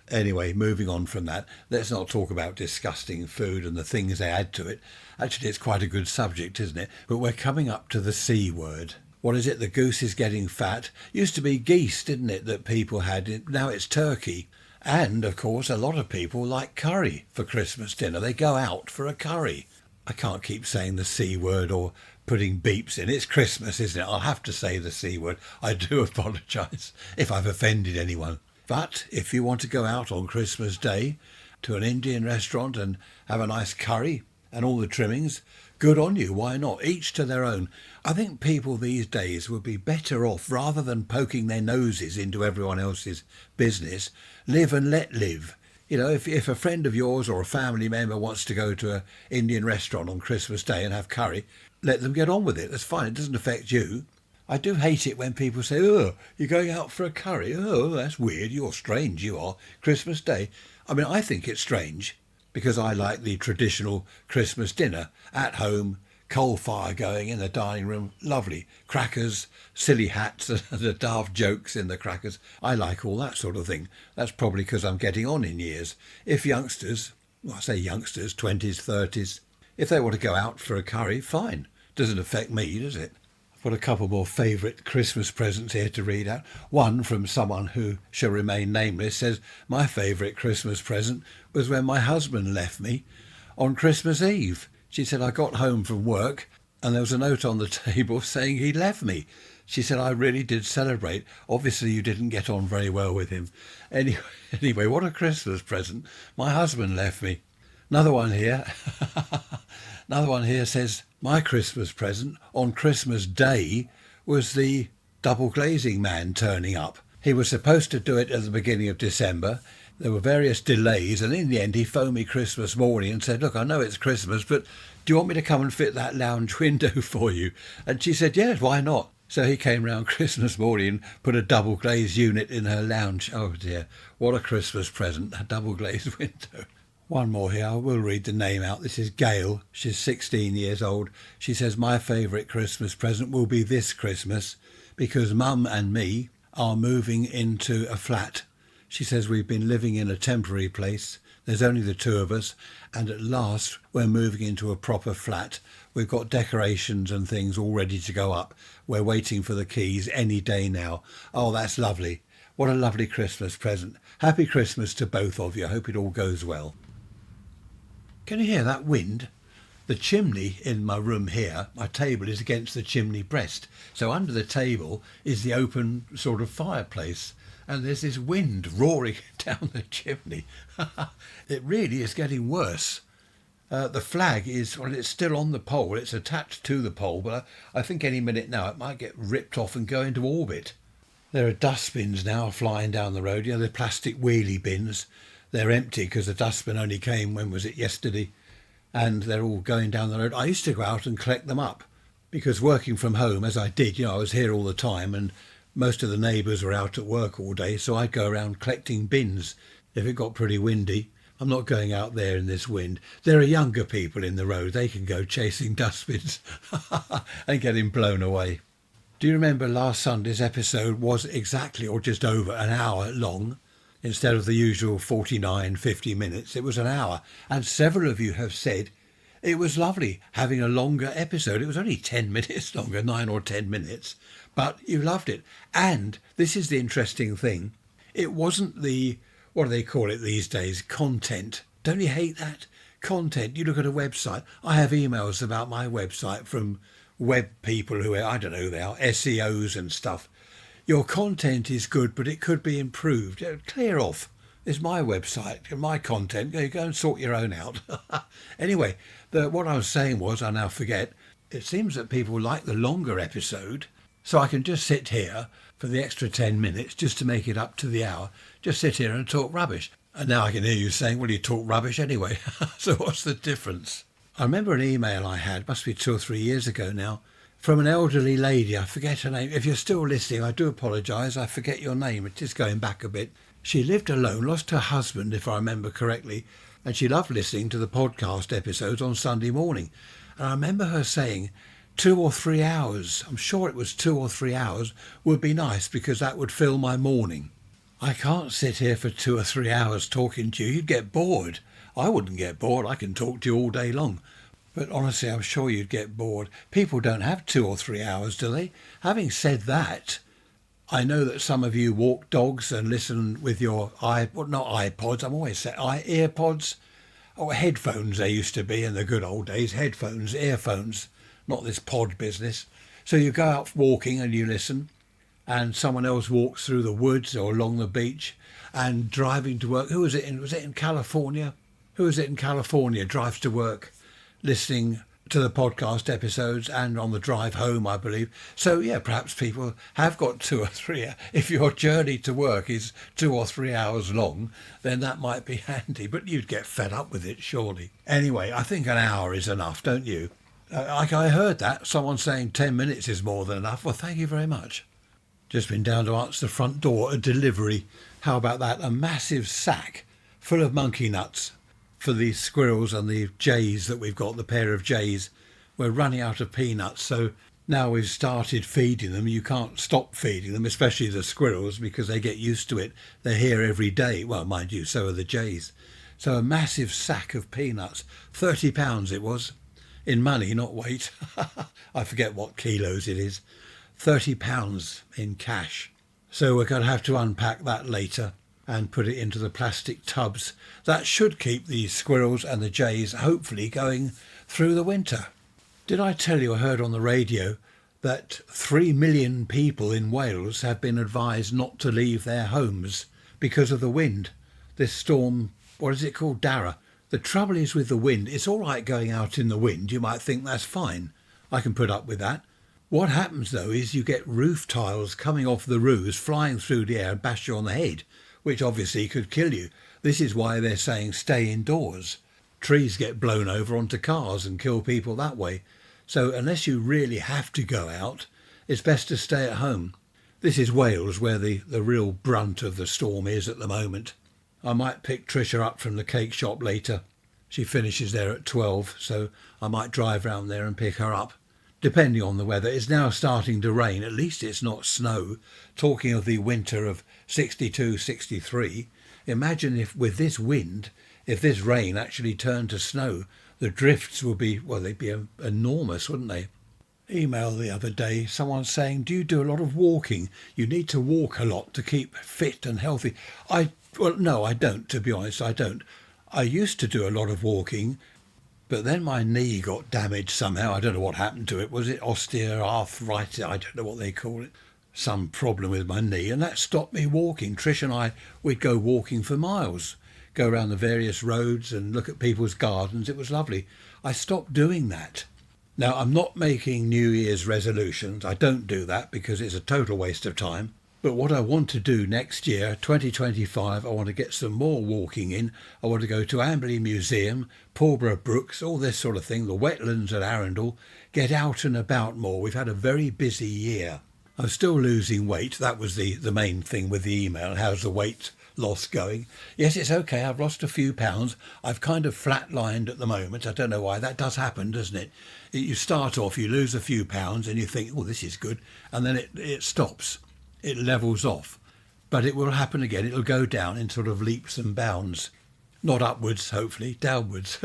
Anyway, moving on from that, let's not talk about disgusting food and the things they add to it. Actually, it's quite a good subject, isn't it? But we're coming up to the C word. What is it? The goose is getting fat. Used to be geese, didn't it, that people had? Now it's turkey. And, of course, a lot of people like curry for Christmas dinner. They go out for a curry. I can't keep saying the C word or putting beeps in. It's Christmas, isn't it? I'll have to say the C word. I do apologise if I've offended anyone. But if you want to go out on Christmas Day to an Indian restaurant and have a nice curry and all the trimmings, good on you, why not? Each to their own. I think people these days would be better off, rather than poking their noses into everyone else's business, live and let live. You know, if a friend of yours or a family member wants to go to an Indian restaurant on Christmas Day and have curry, let them get on with it. That's fine. It doesn't affect you. I do hate it when people say, oh, you're going out for a curry. Oh, that's weird. You're strange, you are. Christmas Day. I mean, I think it's strange because I like the traditional Christmas dinner at home, coal fire going in the dining room, lovely. Crackers, silly hats and the daft jokes in the crackers. I like all that sort of thing. That's probably because I'm getting on in years. If youngsters, well, I say youngsters, 20s, 30s, if they want to go out for a curry, fine. Doesn't affect me, does it? I've got a couple more favourite Christmas presents here to read out. One from someone who shall remain nameless says, my favourite Christmas present was when my husband left me on Christmas Eve. She said, I got home from work and there was a note on the table saying he left me. She said, I really did celebrate. Obviously, you didn't get on very well with him. Anyway, what a Christmas present. My husband left me. Another one here. Another one here says, my Christmas present on Christmas Day was the double glazing man turning up. He was supposed to do it at the beginning of December. There were various delays, and in the end he phoned me Christmas morning and said, look, I know it's Christmas, but do you want me to come and fit that lounge window for you? And she said, yes, why not? So he came round Christmas morning and put a double glazed unit in her lounge. Oh dear, what a Christmas present, a double glazed window. One more here, I will read the name out. This is Gail. She's 16 years old. She says, my favourite Christmas present will be this Christmas, because Mum and me are moving into a flat. She says we've been living in a temporary place. There's only the two of us, and at last we're moving into a proper flat. We've got decorations and things all ready to go up. We're waiting for the keys any day now. Oh, that's lovely. What a lovely Christmas present. Happy Christmas to both of you. I hope it all goes well. Can you hear that wind? The chimney in my room here, my table is against the chimney breast. So under the table is the open sort of fireplace. And there's this wind roaring down the chimney. It really is getting worse. The flag is, well, it's still on the pole. It's attached to the pole, but I think any minute now it might get ripped off and go into orbit. There are dustbins now flying down the road. You know, the plastic wheelie bins. They're empty because the dustbin only came, when was it, yesterday? And they're all going down the road. I used to go out and collect them up because working from home, as I did, I was here all the time and most of the neighbours were out at work all day, so I'd go around collecting bins if it got pretty windy. I'm not going out there in this wind. There are younger people in the road. They can go chasing dustbins and getting blown away. Do you remember last Sunday's episode was exactly or just over an hour long? Instead of the usual 49, 50 minutes, it was an hour. And several of you have said it was lovely having a longer episode. It was only 10 minutes longer, 9 or 10 minutes, but you loved it. And this is the interesting thing. It wasn't the, what do they call it these days, content. Don't you hate that? Content. You look at a website. I have emails about my website from web people who are, I don't know who they are, SEOs and stuff. Your content is good, but it could be improved. Clear off. It's my website, my content. Go and sort your own out. Anyway, what I was saying was, I now forget, it seems that people like the longer episode, so I can just sit here for the extra 10 minutes just to make it up to the hour, just sit here and talk rubbish. And now I can hear you saying, well, you talk rubbish anyway. So what's the difference? I remember an email I had, must be 2 or 3 years ago now, from an elderly lady. I forget her name. If you're still listening, I do apologise. I forget your name. It is going back a bit. She lived alone, lost her husband, if I remember correctly, and she loved listening to the podcast episodes on Sunday morning. And I remember her saying 2 or 3 hours, I'm sure it was 2 or 3 hours, would be nice because that would fill my morning. I can't sit here for 2 or 3 hours talking to you. You'd get bored. I wouldn't get bored. I can talk to you all day long. But honestly, I'm sure you'd get bored. People don't have 2 or 3 hours, do they? Having said that, I know that some of you walk dogs and listen with your not iPods, I'm always saying earpods, or headphones they used to be in the good old days, headphones, earphones, not this pod business. So you go out walking and you listen, and someone else walks through the woods or along the beach and driving to work. Was it in California? Who was it in California drives to work listening to the podcast episodes and on the drive home, I believe. So yeah, perhaps people have got 2 or 3. If your journey to work is 2 or 3 hours long, then that might be handy, but you'd get fed up with it, surely. Anyway, I think an hour is enough, don't you? I heard that, someone saying 10 minutes is more than enough. Well, thank you very much. Just been down to answer the front door, a delivery. How about that? A massive sack full of monkey nuts for the squirrels and the jays that we've got, the pair of jays. We're running out of peanuts, so now we've started feeding them. You can't stop feeding them, especially the squirrels, because they get used to it. They're here every day. Well, mind you, so are the jays. So a massive sack of peanuts, £30 it was, in money, not weight. I forget what kilos it is. £30 in cash. So we're going to have to unpack that later and put it into the plastic tubs. That should keep the squirrels and the jays hopefully going through the winter. Did I tell you I heard on the radio that 3 million people in Wales have been advised not to leave their homes because of the wind? This storm, what is it called? Garragh. The trouble is with the wind, it's all right going out in the wind. You might think that's fine. I can put up with that. What happens though is you get roof tiles coming off the roofs, flying through the air and bash you on the head, which obviously could kill you. This is why they're saying stay indoors. Trees get blown over onto cars and kill people that way. So unless you really have to go out, it's best to stay at home. This is Wales, where the real brunt of the storm is at the moment. I might pick Tricia up from the cake shop later. She finishes there at 12, so I might drive round there and pick her up. depending on the weather. It's now starting to rain. At least it's not snow. Talking of the winter of 62, 63, imagine if with this wind, if this rain actually turned to snow, the drifts would be, well, they'd be enormous, wouldn't they? Email the other day, someone saying, do you do a lot of walking? You need to walk a lot to keep fit and healthy. Well, no, I don't, to be honest, I don't. I used to do a lot of walking, but then my knee got damaged somehow. I don't know what happened to it. Was it osteoarthritis? I don't know what they call it. Some problem with my knee, and that stopped me walking. Trish and I, we'd go walking for miles, go around the various roads and look at people's gardens. It was lovely. I stopped doing that. Now, I'm not making New Year's resolutions. I don't do that because it's a total waste of time. But what I want to do next year, 2025, I want to get some more walking in. I want to go to Amberley Museum, Pulborough Brooks, all this sort of thing, the wetlands at Arundel, get out and about more. We've had a very busy year. I'm still losing weight. That was the main thing with the email. How's the weight loss going? Yes, it's okay. I've lost a few pounds. I've kind of flatlined at the moment. I don't know why. That does happen, doesn't it? You start off, you lose a few pounds and you think, oh, this is good. And then it stops. It levels off. But it will happen again. It'll go down in sort of leaps and bounds. Not upwards, hopefully, downwards.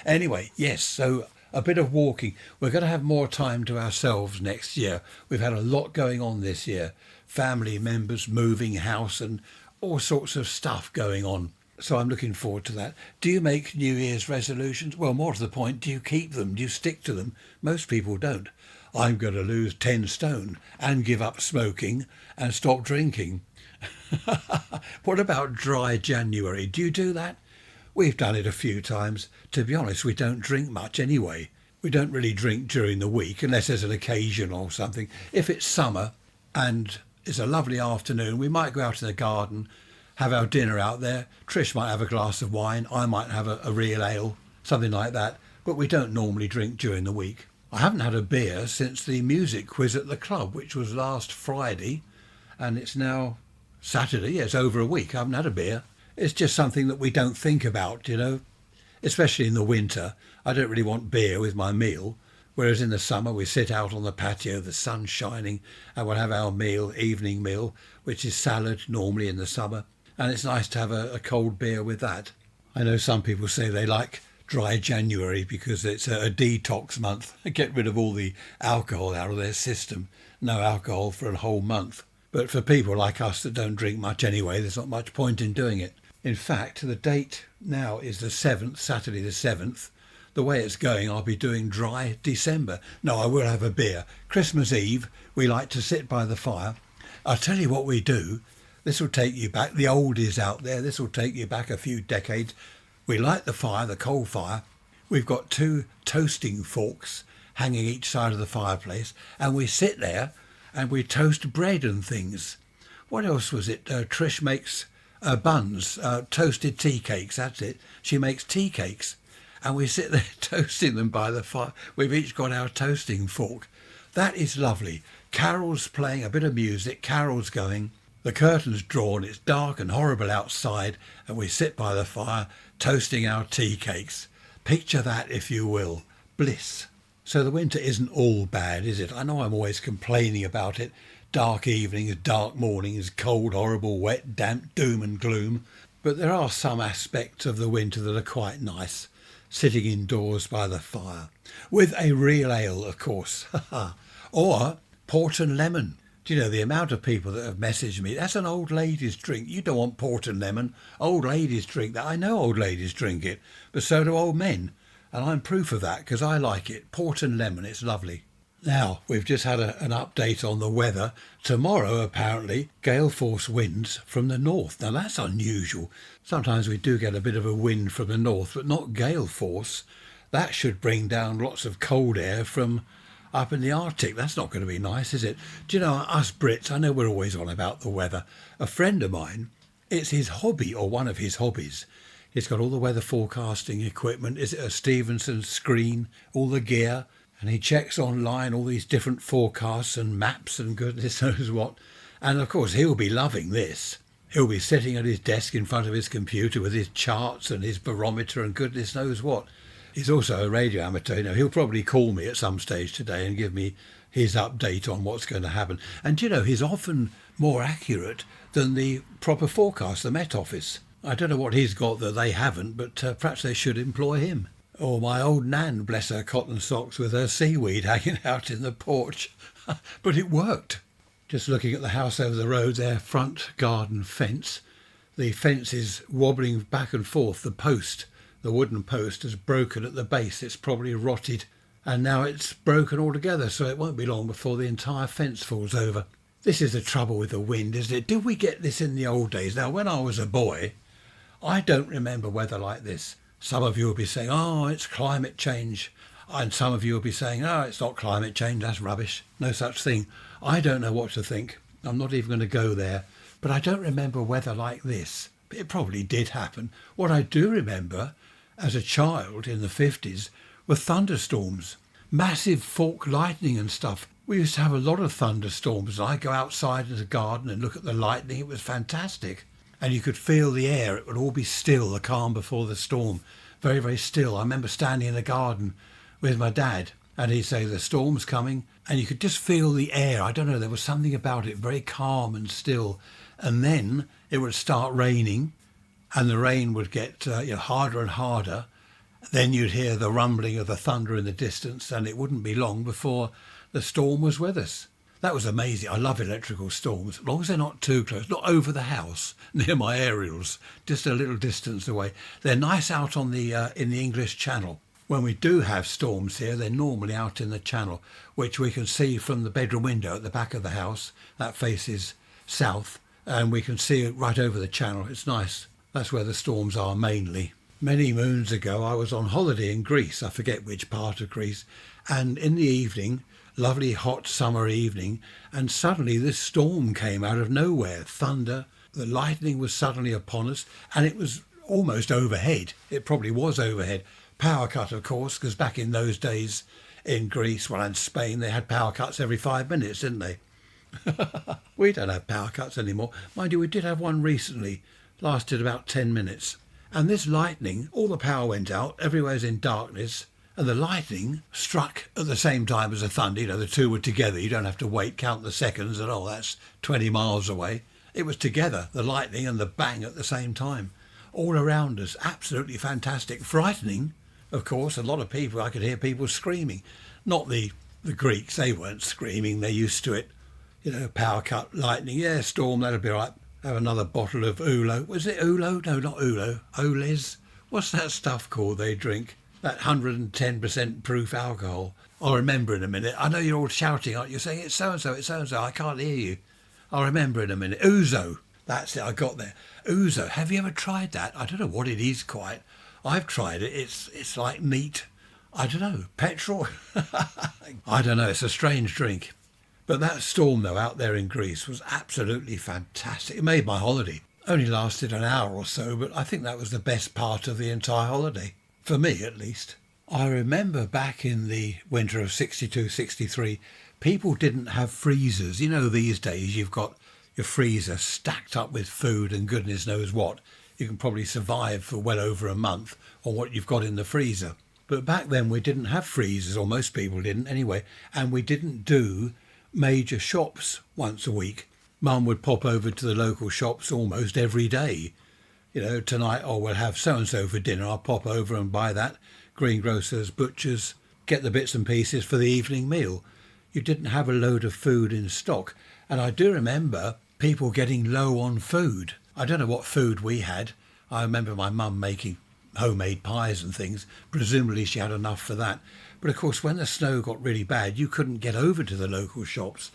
Anyway, yes, so a bit of walking. We're going to have more time to ourselves next year. We've had a lot going on this year. Family members, moving house and all sorts of stuff going on. So I'm looking forward to that. Do you make New Year's resolutions? Well, more to the point, do you keep them? Do you stick to them? Most people don't. I'm going to lose 10 stone and give up smoking and stop drinking. What about dry January? Do you do that? We've done it a few times. To be honest, we don't drink much anyway. We don't really drink during the week unless there's an occasion or something. If it's summer and it's a lovely afternoon, we might go out in the garden, have our dinner out there. Trish might have a glass of wine. I might have a real ale, something like that. But we don't normally drink during the week. I haven't had a beer since the music quiz at the club, which was last Friday, and it's now Saturday. Yeah, it's over a week. I haven't had a beer. It's just something that we don't think about, you know, especially in the winter. I don't really want beer with my meal, whereas in the summer we sit out on the patio, the sun's shining, and we'll have our meal, evening meal, which is salad normally in the summer, and it's nice to have a cold beer with that. I know some people say they like dry January because it's a detox month. Get rid of all the alcohol out of their system. No alcohol for a whole month. But for people like us that don't drink much anyway, there's not much point in doing it. In fact, the date now is the 7th, Saturday the 7th. The way it's going, I'll be doing dry December. No, I will have a beer. Christmas Eve, we like to sit by the fire. I'll tell you what we do. This will take you back. The oldies out there, this will take you back a few decades. We light the fire, the coal fire. We've got 2 toasting forks hanging each side of the fireplace, and we sit there and we toast bread and things. What else was it? Trish makes buns, toasted tea cakes, that's it. She makes tea cakes, and we sit there toasting them by the fire. We've each got our toasting fork. That is lovely. Carols playing, a bit of music, carols going. The curtain's drawn, it's dark and horrible outside, and we sit by the fire toasting our tea cakes. Picture that, if you will. Bliss. So the winter isn't all bad, is it? I know I'm always complaining about it. Dark evenings, dark mornings, cold, horrible, wet, damp, doom and gloom. But there are some aspects of the winter that are quite nice. Sitting indoors by the fire. With a real ale, of course. Or port and lemon. Do you know the amount of people that have messaged me? That's an old lady's drink. You don't want port and lemon. Old ladies drink that. I know old ladies drink it, but so do old men. And I'm proof of that because I like it. Port and lemon, it's lovely. Now, we've just had an update on the weather. Tomorrow, apparently, gale force winds from the north. Now, that's unusual. Sometimes we do get a bit of a wind from the north, but not gale force. That should bring down lots of cold air from up in the Arctic. That's not going to be nice, is it? Do you know, us Brits, I know we're always on about the weather. A friend of mine, it's his hobby, or one of his hobbies. He's got all the weather forecasting equipment. Is it a Stevenson screen, all the gear? And he checks online all these different forecasts and maps and goodness knows what. And of course, he'll be loving this. He'll be sitting at his desk in front of his computer with his charts and his barometer and goodness knows what. He's also a radio amateur. You know, he'll probably call me at some stage today and give me his update on what's going to happen. And, you know, he's often more accurate than the proper forecast, the Met Office. I don't know what he's got that they haven't, but perhaps they should employ him. Or my old Nan, bless her cotton socks, with her seaweed hanging out in the porch. But it worked. Just looking at the house over the road, their front garden fence. The fence is wobbling back and forth. The post, the wooden post, has broken at the base. It's probably rotted. And now it's broken altogether, so it won't be long before the entire fence falls over. This is the trouble with the wind, isn't it? Did we get this in the old days? Now, when I was a boy, I don't remember weather like this. Some of you will be saying, oh, it's climate change. And some of you will be saying, oh, it's not climate change, that's rubbish. No such thing. I don't know what to think. I'm not even going to go there. But I don't remember weather like this. It probably did happen. What I do remember as a child in the 50s were thunderstorms. Massive fork lightning and stuff. We used to have a lot of thunderstorms. And I'd go outside in the garden and look at the lightning. It was fantastic. And you could feel the air. It would all be still, the calm before the storm. Very, very still. I remember standing in the garden with my dad and he'd say the storm's coming and you could just feel the air. I don't know, there was something about it, very calm and still. And then it would start raining and the rain would get harder and harder. Then you'd hear the rumbling of the thunder in the distance and it wouldn't be long before the storm was with us. That was amazing. I love electrical storms, as long as they're not too close, not over the house, near my aerials, just a little distance away. They're nice out on the in the English Channel. When we do have storms here, they're normally out in the Channel, which we can see from the bedroom window at the back of the house. That faces south, and we can see it right over the Channel. It's nice. That's where the storms are mainly. Many moons ago, I was on holiday in Greece. I forget which part of Greece. And in the evening, lovely hot summer evening, and suddenly this storm came out of nowhere. Thunder, the lightning was suddenly upon us, and it was almost overhead. It probably was overhead. Power cut, of course, because back in those days in Greece, well, and Spain, they had power cuts every 5 minutes, didn't they? We don't have power cuts anymore. Mind you, we did have one recently, lasted about 10 minutes. And this lightning, all the power went out, everywhere's in darkness, and the lightning struck at the same time as the thunder. You know, the two were together. You don't have to wait, count the seconds, and that's 20 miles away. It was together, the lightning and the bang at the same time. All around us, absolutely fantastic. Frightening, of course. A lot of people, I could hear people screaming. Not the Greeks, they weren't screaming, they're used to it. You know, power cut, lightning, yeah, storm, that'll be all right. Have another bottle of Ulo. Was it Ulo? No, not Ulo. Oles. What's that stuff called they drink? That 110% proof alcohol. I'll remember in a minute. I know you're all shouting, aren't you? Saying it's so-and-so, it's so-and-so. I can't hear you. I'll remember in a minute. Ouzo. That's it, I got there. Ouzo. Have you ever tried that? I don't know what it is quite. I've tried it. It's like neat. I don't know. Petrol? I don't know. It's a strange drink. But that storm, though, out there in Greece was absolutely fantastic. It made my holiday. Only lasted an hour or so, but I think that was the best part of the entire holiday. For me, at least. I remember back in the winter of 62, 63, people didn't have freezers. You know, these days you've got your freezer stacked up with food and goodness knows what. You can probably survive for well over a month on what you've got in the freezer. But back then we didn't have freezers, or most people didn't anyway, and we didn't do major shops once a week. Mum would pop over to the local shops almost every day. You know, tonight, we'll have so-and-so for dinner. I'll pop over and buy that. Greengrocers, butchers, get the bits and pieces for the evening meal. You didn't have a load of food in stock. And I do remember people getting low on food. I don't know what food we had. I remember my mum making homemade pies and things. Presumably she had enough for that. But of course, when the snow got really bad, you couldn't get over to the local shops.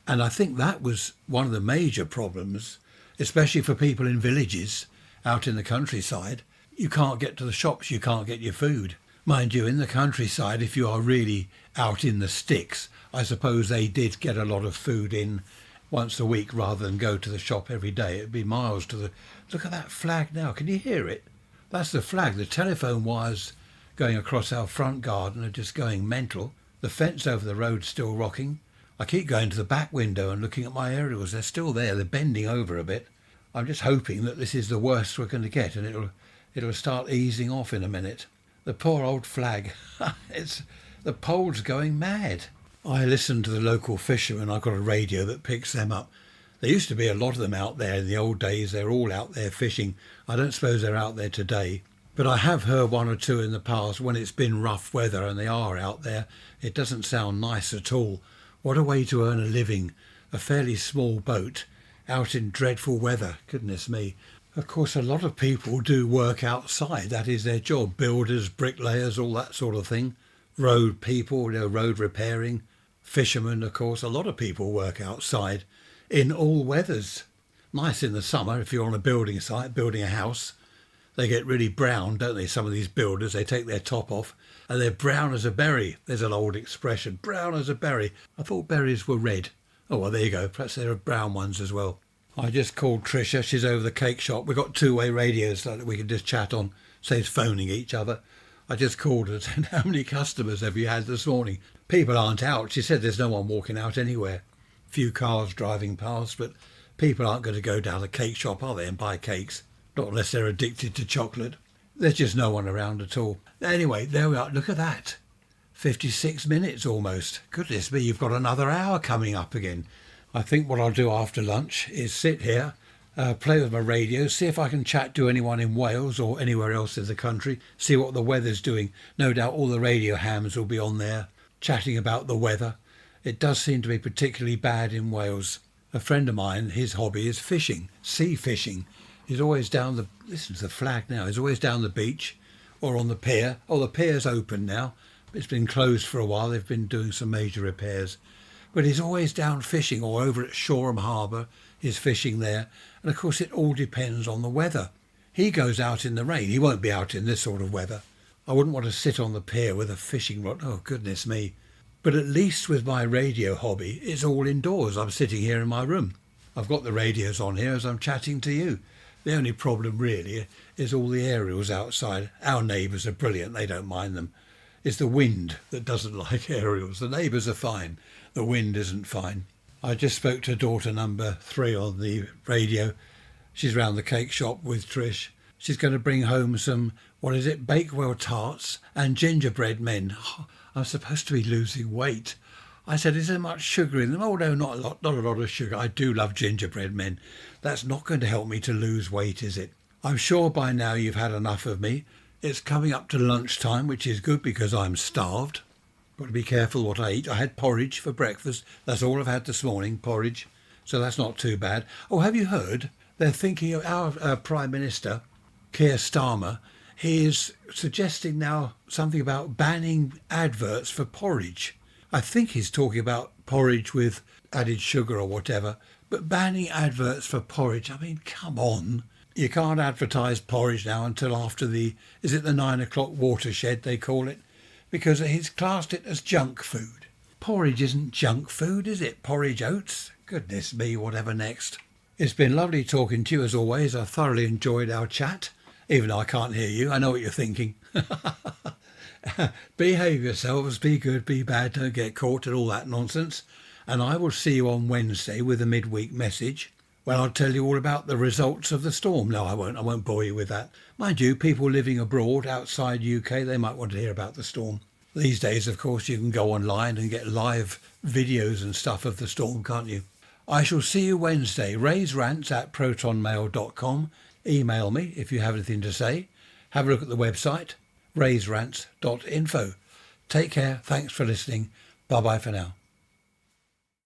And I think that was one of the major problems, especially for people in villages out in the countryside. You can't get to the shops, you can't get your food. Mind you, in the countryside, if you are really out in the sticks, I suppose they did get a lot of food in once a week rather than go to the shop every day. It'd be miles to the... Look at that flag now, can you hear it? That's the flag. The telephone wires going across our front garden are just going mental. The fence over the road's still rocking. I keep going to the back window and looking at my aerials. They're still there, they're bending over a bit. I'm just hoping that this is the worst we're going to get and it'll start easing off in a minute. The poor old flag. The pole's going mad. I listen to the local fishermen. I've got a radio that picks them up. There used to be a lot of them out there in the old days. They're all out there fishing. I don't suppose they're out there today. But I have heard one or two in the past when it's been rough weather and they are out there. It doesn't sound nice at all. What a way to earn a living. A fairly small boat out in dreadful weather. Goodness me. Of course, a lot of people do work outside. That is their job. Builders, bricklayers, all that sort of thing. Road people, road repairing. Fishermen, of course. A lot of people work outside in all weathers. Nice in the summer if you're on a building site, building a house. They get really brown, don't they, some of these builders? They take their top off and they're brown as a berry. There's an old expression, brown as a berry. I thought berries were red. Oh, well, there you go. Perhaps there are brown ones as well. I just called Tricia. She's over the cake shop. We've got two-way radios so that we can just chat on, saves phoning each other. I just called her and said, how many customers have you had this morning? People aren't out. She said there's no one walking out anywhere. Few cars driving past, but people aren't going to go down a cake shop, are they, and buy cakes? Not unless they're addicted to chocolate. There's just no one around at all. Anyway, there we are. Look at that. 56 minutes almost. Goodness me, you've got another hour coming up again. I think what I'll do after lunch is sit here, play with my radio, see if I can chat to anyone in Wales or anywhere else in the country, see what the weather's doing. No doubt all the radio hams will be on there, chatting about the weather. It does seem to be particularly bad in Wales. A friend of mine, his hobby is fishing, sea fishing. He's always down the, listen to the flag now, he's always down the beach or on the pier. Oh, the pier's open now. It's been closed for a while. They've been doing some major repairs. But he's always down fishing or over at Shoreham Harbour. He's fishing there. And of course, it all depends on the weather. He goes out in the rain. He won't be out in this sort of weather. I wouldn't want to sit on the pier with a fishing rod. Oh, goodness me. But at least with my radio hobby, it's all indoors. I'm sitting here in my room. I've got the radios on here as I'm chatting to you. The only problem really is all the aerials outside. Our neighbours are brilliant. They don't mind them. It's the wind that doesn't like aerials. The neighbours are fine. The wind isn't fine. I just spoke to daughter number 3 on the radio. She's round the cake shop with Trish. She's going to bring home some, Bakewell tarts and gingerbread men. Oh, I'm supposed to be losing weight. I said, is there much sugar in them? Oh, no, not a lot of sugar. I do love gingerbread men. That's not going to help me to lose weight, is it? I'm sure by now you've had enough of me. It's coming up to lunchtime, which is good because I'm starved. Got to be careful what I eat. I had porridge for breakfast. That's all I've had this morning, porridge. So that's not too bad. Oh, have you heard? They're thinking of our Prime Minister, Keir Starmer. He is suggesting now something about banning adverts for porridge. I think he's talking about porridge with added sugar or whatever. But banning adverts for porridge, I mean, come on. You can't advertise porridge now until after the 9 o'clock watershed, they call it, because he's classed it as junk food. Porridge isn't junk food, is it? Porridge oats? Goodness me, whatever next. It's been lovely talking to you as always. I thoroughly enjoyed our chat, even though I can't hear you. I know what you're thinking. Behave yourselves, be good, be bad, don't get caught and all that nonsense. And I will see you on Wednesday with a midweek message, when I'll tell you all about the results of the storm. No, I won't bore you with that. Mind you, people living abroad outside UK, they might want to hear about the storm. These days, of course, you can go online and get live videos and stuff of the storm, can't you? I shall see you Wednesday. Raise rants at protonmail.com. Email me if you have anything to say. Have a look at the website, raiserants.info. Take care. Thanks for listening. Bye-bye for now.